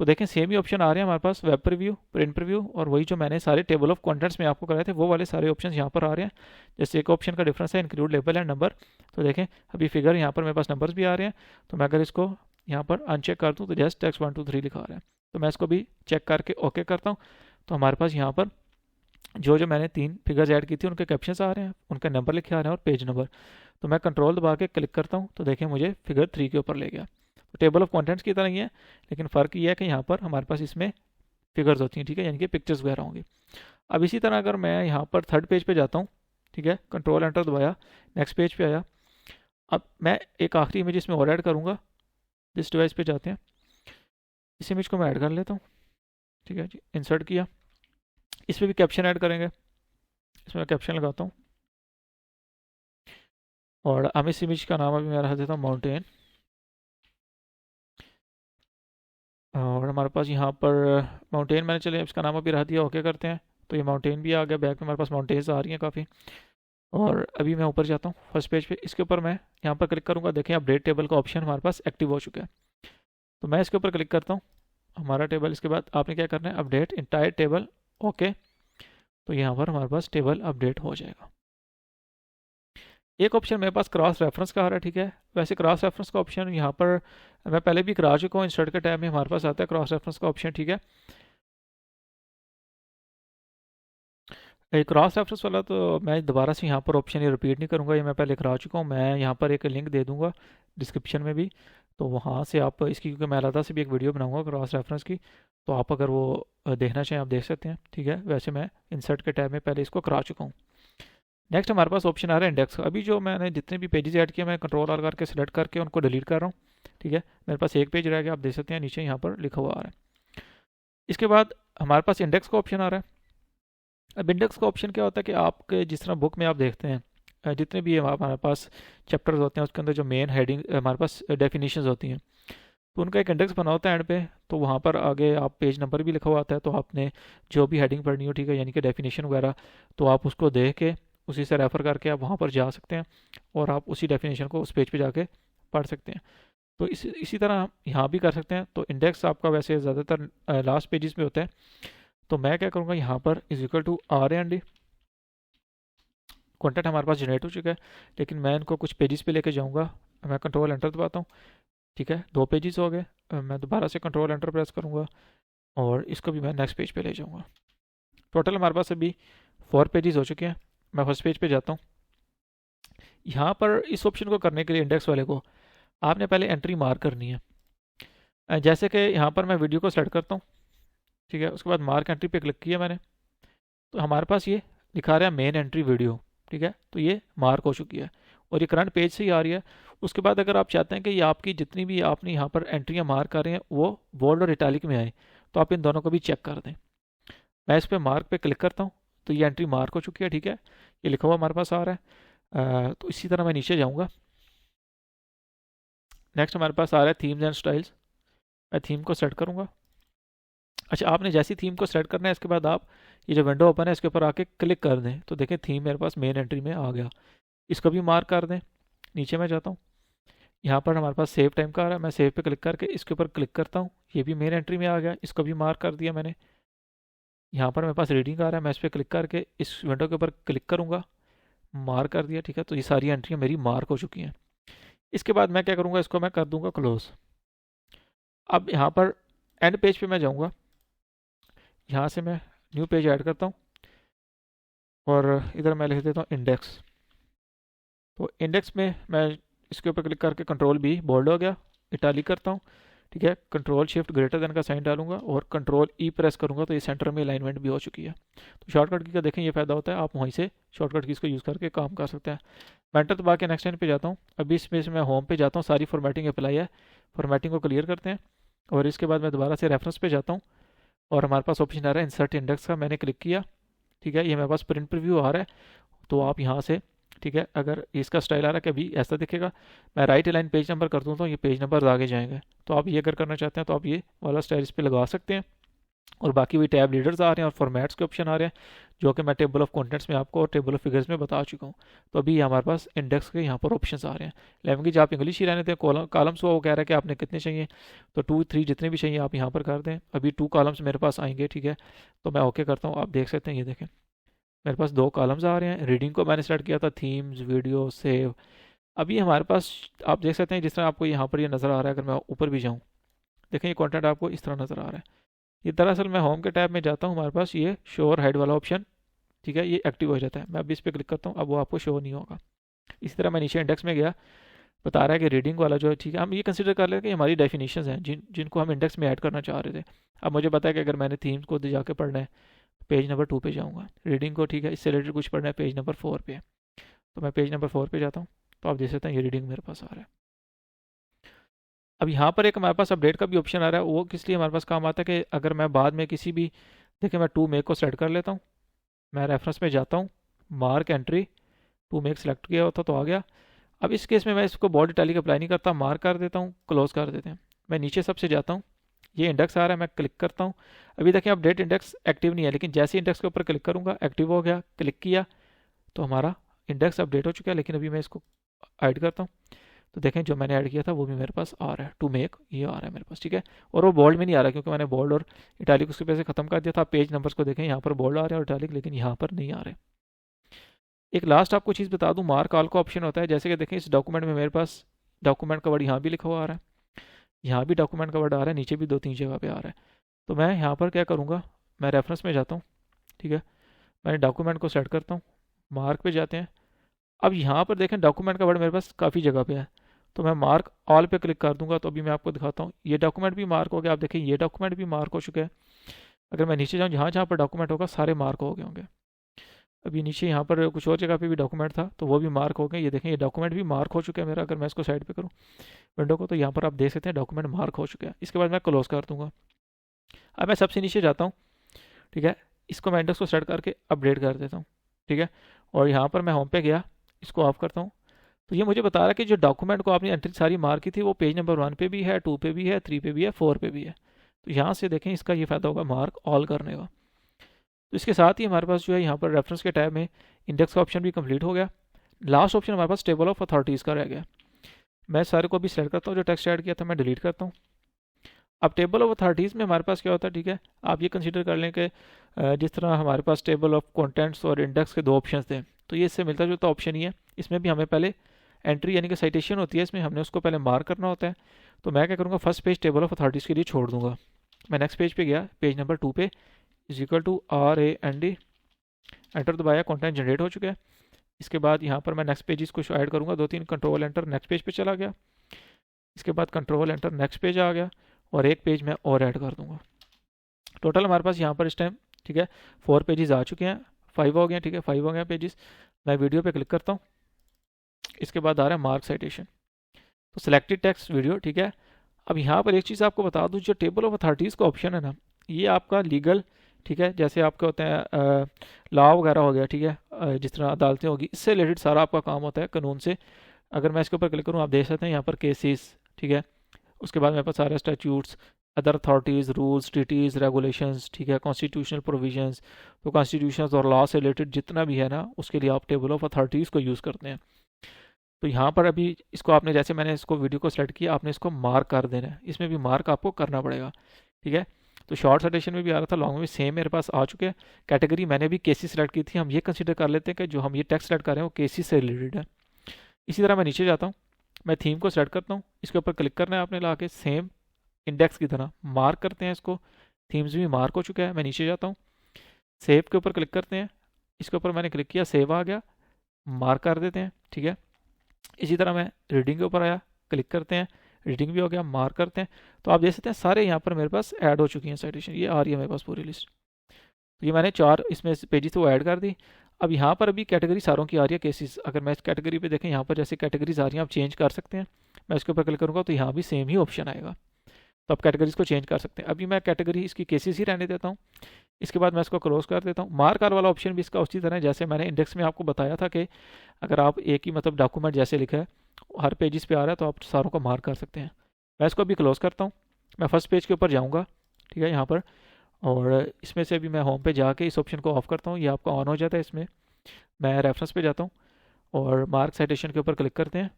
तो देखें सेम ही ऑप्शन आ रहे हैं हमारे पास, वेब प्रीव्यू, प्रिंट प्रीव्यू, और वही जो मैंने सारे टेबल ऑफ कंटेंट्स में आपको कराए थे वो वाले सारे ऑप्शन यहाँ पर आ रहे हैं। जैसे एक ऑप्शन का डिफरेंस है इंक्लूड लेबल एंड नंबर, तो देखें अभी फिगर यहाँ पर मेरे पास नंबर्स भी आ रहे हैं। तो मैं अगर इसको यहाँ पर अनचेक कर दूँ तो जस्ट टेक्स्ट 1 2 3 लिखा आ रहा है। तो मैं इसको भी चेक करके ओके करता हूँ। तो हमारे पास यहाँ पर जो जो मैंने 3 फिगर्स ऐड की थी उनके कैप्शंस आ रहे हैं, उनके नंबर लिखे आ रहे हैं और पेज नंबर। तो मैं कंट्रोल दबा के क्लिक करता हूँ तो देखें मुझे फिगर 3 के ऊपर ले गया। तो टेबल ऑफ कंटेंट्स की तरह ही है, लेकिन फ़र्क ये है कि यहाँ पर हमारे पास इसमें फिगर्स होती हैं, ठीक है, यानी कि पिक्चर्स वगैरह होंगी। अब इसी तरह अगर मैं यहाँ पर थर्ड पेज पे जाता हूँ, ठीक है, कंट्रोल एंटर दबाया, नेक्स्ट पेज पे आया। अब मैं एक आखिरी इमेज इसमें और ऐड करूँगा। दिस डिवाइस पे जाते हैं, इस इमेज को मैं ऐड कर लेता हूँ, ठीक है जी, इंसर्ट किया। इसमें भी कैप्शन ऐड करेंगे, इसमें कैप्शन लगाता हूँ, और अब इस इमेज का नाम अभी मैं रख देता हूँ माउंटेन। और हमारे पास यहाँ पर माउंटेन मैंने चले इसका नाम अभी रख दिया, ओके करते हैं। तो ये माउंटेन भी आ गया, बैक में हमारे पास माउंटेन्स आ रही हैं काफ़ी। और अभी मैं ऊपर जाता हूँ फर्स्ट पेज पे, इसके ऊपर मैं यहाँ पर क्लिक करूँगा, देखें अपडेट टेबल का ऑप्शन हमारे पास एक्टिव हो चुका है। तो मैं इसके ऊपर क्लिक करता हूँ, हमारा टेबल। इसके बाद आपने क्या करना है, अपडेट इंटायर टेबल, ओके। तो यहाँ पर हमारे पास टेबल अपडेट हो जाएगा। एक ऑप्शन मेरे पास क्रॉस रेफरेंस का आ रहा है, ठीक है। वैसे क्रॉस रेफरेंस का ऑप्शन यहाँ पर मैं पहले भी करा चुका हूँ, इंसर्ट के टाइम में हमारे पास आता है क्रॉस रेफरेंस का ऑप्शन, ठीक है। क्रॉस रेफरेंस वाला तो मैं दोबारा से यहाँ पर ऑप्शन ये रिपीट नहीं करूँगा, ये मैं पहले करा चुका हूँ। मैं यहाँ पर एक लिंक दे दूँगा डिस्क्रिप्शन में भी, तो वहाँ से आप इसकी, क्योंकि मैं अलग से भी एक वीडियो बनाऊँगा क्रॉस रेफरेंस की, तो आप अगर वो देखना चाहें आप देख सकते हैं, ठीक है। वैसे मैं इंसर्ट के टाइम में पहले इसको करा चुका हूँ। नेक्स्ट हमारे पास ऑप्शन आ रहा है इंडेक्स का। अभी जो मैंने जितने भी पेजेस ऐड किए मैं कंट्रोल आर करके सेलेक्ट करके उनको डिलीट कर रहा हूँ। ठीक है, मेरे पास एक पेज रह गया, आप देख सकते हैं नीचे यहाँ पर लिखा हुआ आ रहा है। इसके बाद हमारे पास इंडेक्स का ऑप्शन आ रहा है। अब इंडेक्स का ऑप्शन क्या होता है कि आपके जिस तरह बुक में आप देखते हैं जितने भी हमारे पास चैप्टर्स होते हैं उसके अंदर जो मेन हेडिंग हमारे पास डेफिनेशंस होती हैं, तो उनका एक इंडेक्स बना होता है एंड पे। तो वहाँ पर आगे आप पेज नंबर भी लिखा हुआ आता है, तो आपने जो भी हेडिंग पढ़नी हो, ठीक है, यानी कि डेफिनेशन वगैरह, तो आप उसको देख के उसी से रेफ़र करके आप वहाँ पर जा सकते हैं और आप उसी डेफिनेशन को उस पेज पे जाके पढ़ सकते हैं। तो इसी तरह हम यहाँ भी कर सकते हैं। तो इंडेक्स आपका वैसे ज़्यादातर लास्ट पेजेस में होता है। तो मैं क्या करूँगा, यहाँ पर is equal to are and D, content हमारे पास जनरेट हो चुका है, लेकिन मैं इनको कुछ पेजेस पे लेके जाऊँगा। मैं कंट्रोल एंटर दबाता हूँ। ठीक है, 2 पेजेस हो गए। मैं दोबारा से कंट्रोल एंटर प्रेस करूँगा और इसको भी मैं नेक्स्ट पेज पे ले जाऊँगा। टोटल हमारे पास अभी 4 पेजेस हो चुके हैं। मैं फर्स्ट पेज पे जाता हूँ। यहाँ पर इस ऑप्शन को करने के लिए इंडेक्स वाले को आपने पहले एंट्री मार्क करनी है। जैसे कि यहाँ पर मैं वीडियो को सेलेक्ट करता हूँ। ठीक है, उसके बाद मार्क एंट्री पे क्लिक किया मैंने, तो हमारे पास ये दिखा रहा है मेन एंट्री वीडियो। ठीक है, तो ये मार्क हो चुकी है और ये करंट पेज से ही आ रही है। उसके बाद अगर आप चाहते हैं कि ये आपकी जितनी भी आपने यहाँ पर एंट्रियाँ मार्क कर रहे हैं वो बोल्ड और इटैलिक में आए, तो आप इन दोनों को भी चेक कर दें। मैं इस पर मार्क पे क्लिक करता हूँ, तो ये एंट्री मार्क हो चुकी है। ठीक है, ये लिखा हुआ हमारे पास आ रहा है। तो इसी तरह मैं नीचे जाऊँगा। नेक्स्ट हमारे पास आ रहा है थीम्स एंड स्टाइल्स। मैं थीम को सेट करूँगा। अच्छा, आपने जैसी थीम को सेट करना है इसके बाद आप ये जो विंडो ओपन है इसके ऊपर आके क्लिक कर दें, तो देखें थीम मेरे पास मेन एंट्री में आ गया। इसको भी मार्क कर दें। नीचे मैं जाता हूँ, यहाँ पर हमारे पास सेव टाइम का आ रहा है। मैं सेव पे क्लिक करके इसके ऊपर क्लिक करता हूँ, ये भी मेन एंट्री में आ गया, इसको भी मार्क कर दिया मैंने। यहाँ पर मेरे पास रीडिंग आ रहा है, मैं इस पर क्लिक करके इस विंडो के ऊपर क्लिक करूँगा, मार्क कर दिया। ठीक है, तो ये सारी एंट्रियाँ मेरी मार्क हो चुकी हैं। इसके बाद मैं क्या करूँगा, इसको मैं कर दूँगा क्लोज। अब यहाँ पर एंड पेज पे मैं जाऊँगा, यहाँ से मैं न्यू पेज ऐड करता हूँ और इधर मैं लिख देता हूँ इंडेक्स। तो इंडेक्स में मैं इसके ऊपर क्लिक करके कंट्रोल बी बोल्ड हो गया, इटालिक करता हूँ। ठीक है, कंट्रोल शिफ्ट ग्रेटर देन का साइन डालूंगा और कंट्रोल ई प्रेस करूंगा, तो ये सेंटर में अलाइनमेंट भी हो चुकी है। तो शॉर्टकट की का देखें ये फ़ायदा होता है, आप वहीं से शॉर्टकट की इसको यूज़ करके काम कर सकते हैं। मैं एंटर दबा के नेक्स्ट लाइन पे जाता हूँ। अभी इसमें से मैं होम पे जाता हूँ, सारी फॉर्मेटिंग अप्लाई है, फॉर्मेटिंग को क्लियर करते हैं और इसके बाद मैं दोबारा से रेफरेंस पे जाता हूँ और हमारे पास ऑप्शन आ रहा है इंसर्ट इंडेक्स का, मैंने क्लिक किया। ठीक है, ये मेरे पास प्रिंट प्रीव्यू आ रहा है, तो आप यहाँ से, ठीक है, अगर इसका स्टाइल आ रहा है कि अभी ऐसा दिखेगा, मैं राइट लाइन पेज नंबर कर दूँ तो ये पेज नंबर आगे जाएंगे। तो आप ये अगर करना चाहते हैं तो आप ये वाला स्टाइल इस पर लगा सकते हैं। और बाकी वही टैब लीडर्स आ रहे हैं और फॉर्मेट्स के ऑप्शन आ रहे हैं, जो कि मैं टेबल ऑफ कंटेंट्स में आपको और टेबल ऑफ फिगर्स में बता चुका हूँ। तो अभी हमारे पास इंडेक्स के यहाँ पर ऑप्शंस आ रहे हैं। लैंग्वेज आप इंग्लिश ही रहने दें, कॉलम्स वो कह रहा है कि आपने कितने चाहिए, तो 2 3 जितने भी चाहिए आप यहाँ पर कर दें। अभी 2 कॉलम्स मेरे पास आएंगे। ठीक है, तो मैं ओके करता हूँ। आप देख सकते हैं, ये देखें मेरे पास 2 कॉलम्स आ रहे हैं। रीडिंग को मैंने सेलेक्ट किया था, थीम्स, वीडियो, सेव। अभी हमारे पास आप देख सकते हैं जिस तरह आपको यहाँ पर ये नज़र आ रहा है, अगर मैं ऊपर भी जाऊँ, देखें ये कंटेंट आपको इस तरह नज़र आ रहा है। ये दरअसल मैं होम के टैब में जाता हूँ, हमारे पास ये शो और हाइड वाला ऑप्शन, ठीक है, ये एक्टिव हो जाता है। मैं अभी इस पर क्लिक करता हूँ, अब वो आपको शो नहीं होगा। इसी तरह मैं नीचे इंडेक्स में गया, बता रहा है कि रीडिंग वाला जो है, ठीक है, हम ये कंसिडर कर लेते हैं कि हमारी डेफिनेशंस हैं जिनको हम इंडेक्स में ऐड करना चाह रहे थे। अब मुझे पता है कि अगर मैंने थीम्स को जाके पढ़ना है, पेज नंबर 2 पे जाऊँगा। रीडिंग को, ठीक है, इससे रिलेटेड कुछ पढ़ना है, पेज नंबर 4 पे है, तो मैं पेज नंबर 4 पे जाता हूँ। तो आप देख सकते हैं ये रीडिंग मेरे पास आ रहा है। अब यहाँ पर एक हमारे पास अपडेट का भी ऑप्शन आ रहा है, वो किस लिए हमारे पास काम आता है कि अगर मैं बाद में किसी भी, देखिए मैं टू मेक को सेलेक्ट कर लेता हूँ, मैं रेफरेंस में जाता हूँ, mark entry, to make select किया होता तो आ गया। अब इस केस में मैं इसको बॉडी टैली अप्लाई नहीं करता, मार्क कर देता हूँ, क्लोज कर देते हैं। मैं नीचे सबसे जाता हूँ, ये इंडेक्स आ रहा है, मैं क्लिक करता हूँ। अभी देखिए अपडेट इंडेक्स एक्टिव नहीं है, लेकिन जैसे इंडेक्स के ऊपर क्लिक करूँगा एक्टिव हो गया। क्लिक किया तो हमारा इंडेक्स अपडेट हो चुका है। लेकिन अभी मैं इसको ऐड करता हूँ, तो देखें जो मैंने ऐड किया था वो भी मेरे पास आ रहा है, टू मेक, ये आ रहा है मेरे पास। ठीक है, और वो बोल्ड में नहीं आ रहा क्योंकि मैंने बोल्ड और इटालिक उसके पैसे खत्म कर दिया था। पेज नंबर्स को देखें, यहाँ पर बोल्ड आ रहे हैं और इटालिक, लेकिन यहाँ पर नहीं आ रहे। एक लास्ट आपको चीज़ बता दूं, मार्क ऑल का ऑप्शन होता है। जैसे कि देखें इस डॉक्यूमेंट में मेरे पास डॉक्यूमेंट का वर्ड यहाँ भी लिखा हुआ आ रहा है, यहाँ भी डॉक्यूमेंट का वर्ड आ रहा है, नीचे भी 2 3 जगह पे आ रहा है। तो मैं यहाँ पर क्या करूँगा, मैं रेफरेंस में जाता हूँ। ठीक है, मैंने डॉक्यूमेंट को सेलेक्ट करता हूँ, मार्क पे जाते हैं। अब यहाँ पर देखें डॉक्यूमेंट का वर्ड मेरे पास काफ़ी जगह पे है, तो मैं मार्क ऑल पे क्लिक कर दूंगा। तो अभी मैं आपको दिखाता हूँ, ये डॉक्यूमेंट भी मार्क हो गया। आप देखें ये डॉक्यूमेंट भी मार्क हो चुका है। अगर मैं नीचे जाऊँ, जहाँ जहाँ पर डॉक्यूमेंट होगा सारे मार्क हो गए होंगे। अभी नीचे यहाँ पर कुछ और जगह पे भी डॉक्यूमेंट था तो वो भी मार्क हो गए। ये देखें, ये डॉक्यूमेंट भी मार्क हो चुका है मेरा। अगर मैं इसको साइड पे करूँ विंडो को, तो यहाँ पर आप देख सकते हैं डॉक्यूमेंट मार्क हो चुका है। इसके बाद मैं क्लोज कर दूंगा। अब मैं सबसे नीचे जाता हूँ, ठीक है। इसको मैं इंडेक्स को सेट करके अपडेट कर देता हूँ, ठीक है। और यहाँ पर मैं होम पे गया, इसको ऑफ करता हूँ। तो ये मुझे बता रहा है कि जो डॉक्यूमेंट को आपने एंट्री सारी मार्क की थी वो पेज नंबर 1 पे भी है, 2 पे भी है, 3 पे भी है, 4 पे भी है। तो यहाँ से देखें इसका ये फ़ायदा होगा मार्क ऑल करने का। तो इसके साथ ही हमारे पास जो है यहाँ पर रेफरेंस के टैब में इंडेक्स का ऑप्शन भी कंप्लीट हो गया। लास्ट ऑप्शन हमारे पास टेबल ऑफ अथॉरिटीज़ का रह गया। मैं सारे को अभी सेलेक्ट करता हूँ, जो टेक्स्ट ऐड किया था मैं डिलीट करता हूँ। अब टेबल ऑफ अथॉरिटीज़ में हमारे पास क्या होता है, ठीक है। आप ये कंसीडर कर लें कि जिस तरह हमारे पास टेबल ऑफ कंटेंट्स और इंडेक्स के दो ऑप्शन थे, तो ये इससे मिलता जुलता ऑप्शन ही है। इसमें भी हमें पहले एंट्री यानी कि साइटेशन होती है, इसमें हमने उसको पहले मार्क करना होता है। तो मैं क्या करूँगा, first page table of authorities के लिए छोड़ दूंगा। मैं नेक्स्ट पेज पे गया, पेज नंबर 2 पे is equal to RAND, enter दबाया, कंटेंट जनरेट हो चुका है। इसके बाद यहाँ पर मैं नेक्स्ट पेजेस को ऐड करूँगा, 2-3 कंट्रोल एंटर, नेक्स्ट पेज पे चला गया। इसके बाद कंट्रोल एंटर, नेक्स्ट पेज आ गया, और एक पेज मैं और ऐड कर दूंगा। टोटल हमारे पास यहाँ पर इस टाइम, ठीक है, 4 पेजेस आ चुके हैं, 5 हो गए, ठीक है, 5 हो गए पेजेस। मैं वीडियो पे क्लिक करता हूँ। इसके बाद आ रहा है मार्क साइटेशन, तो सिलेक्टेड टेक्स्ट वीडियो, ठीक है। अब यहाँ पर एक चीज़ आपको बता दूँ, जो टेबल ऑफ अथॉरिटीज़ का ऑप्शन है ना, ये आपका लीगल, ठीक है, जैसे आपके होते हैं लॉ वगैरह हो गया, ठीक है, जिस तरह अदालतें होगी, इससे रिलेटेड सारा आपका काम होता है कानून से। अगर मैं इसके ऊपर क्लिक करूँ, आप देख सकते हैं यहाँ पर केसेस, ठीक है। उसके बाद मेरे पास सारे statutes, other authorities, rules, treaties, regulations, ठीक है, कॉन्स्टिट्यूशनल प्रोविजंस। तो कॉन्स्टिट्यूशंस और लॉ से रिलेटेड जितना भी है ना, उसके लिए आप टेबल ऑफ अथॉरिटीज़ को यूज़ करते हैं। तो यहाँ पर अभी इसको आपने, जैसे मैंने इसको वीडियो को सेलेक्ट किया, आपने इसको मार्क कर देना है, इसमें भी मार्क आपको करना पड़ेगा, ठीक है। तो शॉर्ट साइटेशन में भी आ रहा था, लॉन्ग में सेम मेरे पास आ चुके हैं। कैटेगरी मैंने भी केसेस सेलेक्ट की थी, हम ये कंसिडर कर लेते हैं कि जो हम ये टेक्स्ट सेलेक्ट कर रहे हैं वो केसेस से रिलेटेड है। इसी तरह मैं नीचे जाता हूँ, मैं थीम को सेलेक्ट करता हूँ, इसके ऊपर क्लिक करना है आपने, ला के सेम इंडेक्स की तरह मार्क करते हैं इसको। थीम्स भी मार्क हो चुका है। मैं नीचे जाता हूँ, सेव के ऊपर क्लिक करते हैं, इसके ऊपर मैंने क्लिक किया, सेव आ गया, मार्क कर देते हैं, ठीक है। इसी तरह मैं रीडिंग के ऊपर आया, क्लिक करते हैं, रीडिंग भी हो गया, मार्क करते हैं। तो आप देख सकते हैं सारे यहाँ पर मेरे पास ऐड हो चुकी हैं साइटेशन, ये आ रही है मेरे पास पूरी लिस्ट। तो ये मैंने 4 इसमें पेजेस तो ऐड कर दी। अब यहाँ पर अभी कैटेगरी सारों की आ रही है केसेस। अगर मैं इस कैटेगरी पे देखें, यहाँ पर जैसे कैटेगरीज आ रही हैं, आप चेंज कर सकते हैं। मैं इसके ऊपर क्लिक करूँगा तो यहाँ भी सेम ही ऑप्शन आएगा, तो आप कैटेगरीज को चेंज कर सकते हैं। अभी मैं कैटेगरी इसकी केसेस ही रहने देता हूँ। इसके बाद मैं इसको क्लोज कर देता हूँ। मार्क आर वाला ऑप्शन भी इसका उसी तरह है, जैसे मैंने इंडेक्स में आपको बताया था कि अगर आप एक ही मतलब डॉक्यूमेंट जैसे लिखा है हर पेजेस पे आ रहा है, तो आप सारों को मार्क कर सकते हैं। मैं इसको अभी क्लोज करता हूँ। मैं फर्स्ट पेज के ऊपर जाऊँगा, ठीक है, यहाँ पर, और इसमें से अभी मैं होम पे जाके इस ऑप्शन को ऑफ करता हूँ, ये आपका ऑन हो जाता है। इसमें मैं रेफरेंस पे जाता हूँ और मार्क साइटेशन के ऊपर क्लिक करते हैं,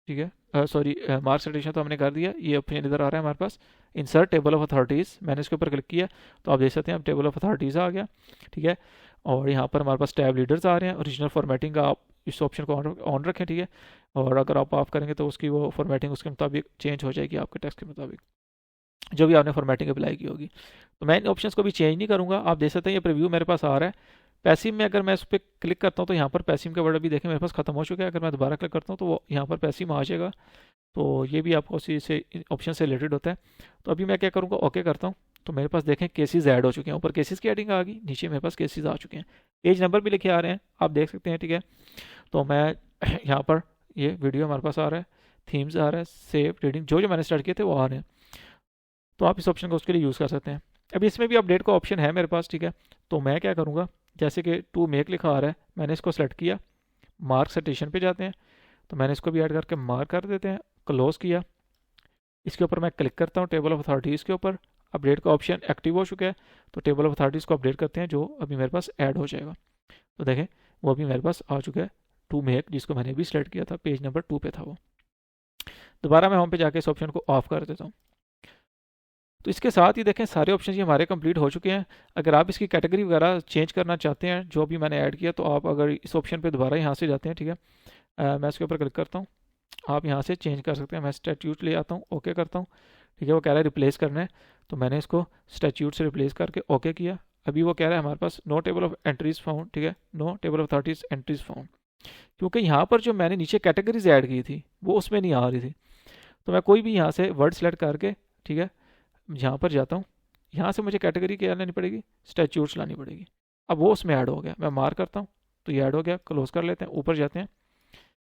ठीक है। सॉरी, मार्क साइटेशन तो हमने कर दिया। ये ऑप्शन इधर आ रहा है हमारे पास, इंसर्ट टेबल ऑफ अथॉरिटीज़, मैंने इसके ऊपर क्लिक किया तो आप देख सकते हैं अब टेबल ऑफ अथॉरिटीज़ आ गया, ठीक है। और यहाँ पर हमारे पास टैब लीडर्स आ रहे हैं। ओरिजिनल फॉर्मेटिंग का आप इस ऑप्शन को ऑन रखें, ठीक है। और अगर आप ऑफ करेंगे तो उसकी वो फॉर्मेटिंग उसके मुताबिक चेंज हो जाएगी, आपके टेक्स्ट के मुताबिक जो भी आपने फॉर्मेटिंग अप्लाई की होगी। तो मैं इन ऑप्शंस को भी चेंज नहीं करूँगा। आप देख सकते हैं ये प्रीव्यू मेरे पास आ रहा है। पैसिव में अगर मैं उस पर क्लिक करता हूँ तो यहाँ पर पैसिव का वर्ड भी देखें मेरे पास खत्म हो चुका है। अगर मैं दोबारा क्लिक करता हूँ तो वो यहाँ पर पैसिव में आ जाएगा। तो ये भी आपको उसी से ऑप्शन से रिलेटेड होता है। तो अभी मैं क्या करूँगा, ओके करता हूँ। तो मेरे पास देखें केसेस ऐड हो चुके हैं, ऊपर केसेस की एडिंग आ गई, नीचे मेरे पास केसेस आ चुके हैं, पेज नंबर भी लिखे आ रहे हैं, आप देख सकते हैं, ठीक है। तो मैं यहाँ पर ये वीडियो हमारे पास आ रहा है, थीम्स आ रहा है, सेव, रीडिंग, जो जो मैंने स्टार्ट किए थे वो आ रहे हैं। तो आप इस ऑप्शन को उसके लिए यूज़ कर सकते हैं। अभी इसमें भी अपडेट का ऑप्शन है मेरे पास, ठीक है। तो मैं क्या करूँगा, जैसे कि टू मेक लिखा आ रहा है, मैंने इसको सेलेक्ट किया, मार्क साइटेशन पे जाते हैं, तो मैंने इसको भी ऐड करके मार्क कर देते हैं, क्लोज किया। इसके ऊपर मैं क्लिक करता हूँ टेबल ऑफ अथॉरिटीज़ के ऊपर, अपडेट का ऑप्शन एक्टिव हो चुका है। तो टेबल ऑफ अथॉरिटीज़ को अपडेट करते हैं, जो अभी मेरे पास ऐड हो जाएगा। तो देखें वो अभी मेरे पास आ चुका है, टू मेक, जिसको मैंने भी सिलेक्ट किया था, पेज नंबर 2 पे था वो। दोबारा मैं होम पे जाके इस ऑप्शन को ऑफ कर देता हूँ। तो इसके साथ ही देखें सारे ऑप्शन ये हमारे कंप्लीट हो चुके हैं। अगर आप इसकी कैटेगरी वगैरह चेंज करना चाहते हैं, जो भी मैंने ऐड किया, तो आप अगर इस ऑप्शन पे दोबारा यहाँ से जाते हैं, ठीक है। मैं इसके ऊपर क्लिक करता हूँ, आप यहाँ से चेंज कर सकते हैं। मैं स्टैट्यूट ले आता हूँ, ओके करता हूँ, ठीक है। वो कह रहा है रिप्लेस करना है, तो मैंने इसको स्टैट्यूट से रिप्लेस करके ओके किया। अभी वो कह रहा है हमारे पास no table of entries found, ठीक है, no table of authorities entries found, क्योंकि यहाँ पर जो मैंने नीचे कैटेगरीज ऐड की थी वो उसमें नहीं आ रही थी। तो मैं कोई भी यहाँ से वर्ड सेलेक्ट करके, ठीक है, यहाँ पर जाता हूँ, यहाँ से मुझे कैटेगरी क्या लानी पड़ेगी, स्टैट्यूट्स लानी पड़ेगी। अब वो उसमें ऐड हो गया, मैं मार्क करता हूँ, तो ये ऐड हो गया, क्लोज कर लेते हैं, ऊपर जाते हैं।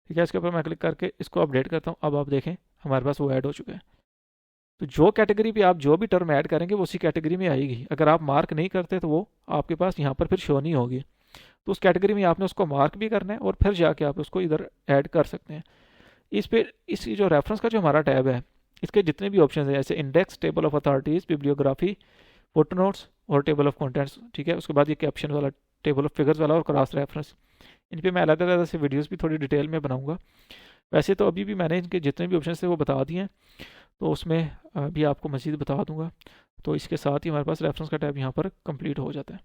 ठीक है, इसके ऊपर मैं क्लिक करके इसको अपडेट करता हूँ। अब आप देखें हमारे पास वो ऐड हो चुका है। तो जो कैटेगरी पे आप जो भी टर्म ऐड करेंगे वो उसी कैटेगरी में आएगी। अगर आप मार्क नहीं करते तो वो आपके पास यहाँ पर फिर शो नहीं होगी। तो उस कैटेगरी में आपने उसको मार्क भी करना है और फिर जाके आप उसको इधर ऐड कर सकते हैं। इस पे इस जो रेफरेंस का जो हमारा टैब है, इसके जितने भी ऑप्शन है जैसे index, table of authorities, bibliography, footnotes और टेबल ऑफ कंटेंट्स, ठीक है, उसके बाद ये कैप्शन वाला, टेबल ऑफ फिगर्स वाला और क्रॉस रेफरेंस, इन पे मैं अलग अलग से वीडियोस भी थोड़ी डिटेल में बनाऊंगा। वैसे तो अभी भी मैंने इनके जितने भी ऑप्शन थे वो बता दिए हैं, तो उसमें भी आपको मज़ीद बता दूंगा। तो इसके साथ ही हमारे पास रेफरेंस का टैब यहाँ पर कंप्लीट हो जाता है।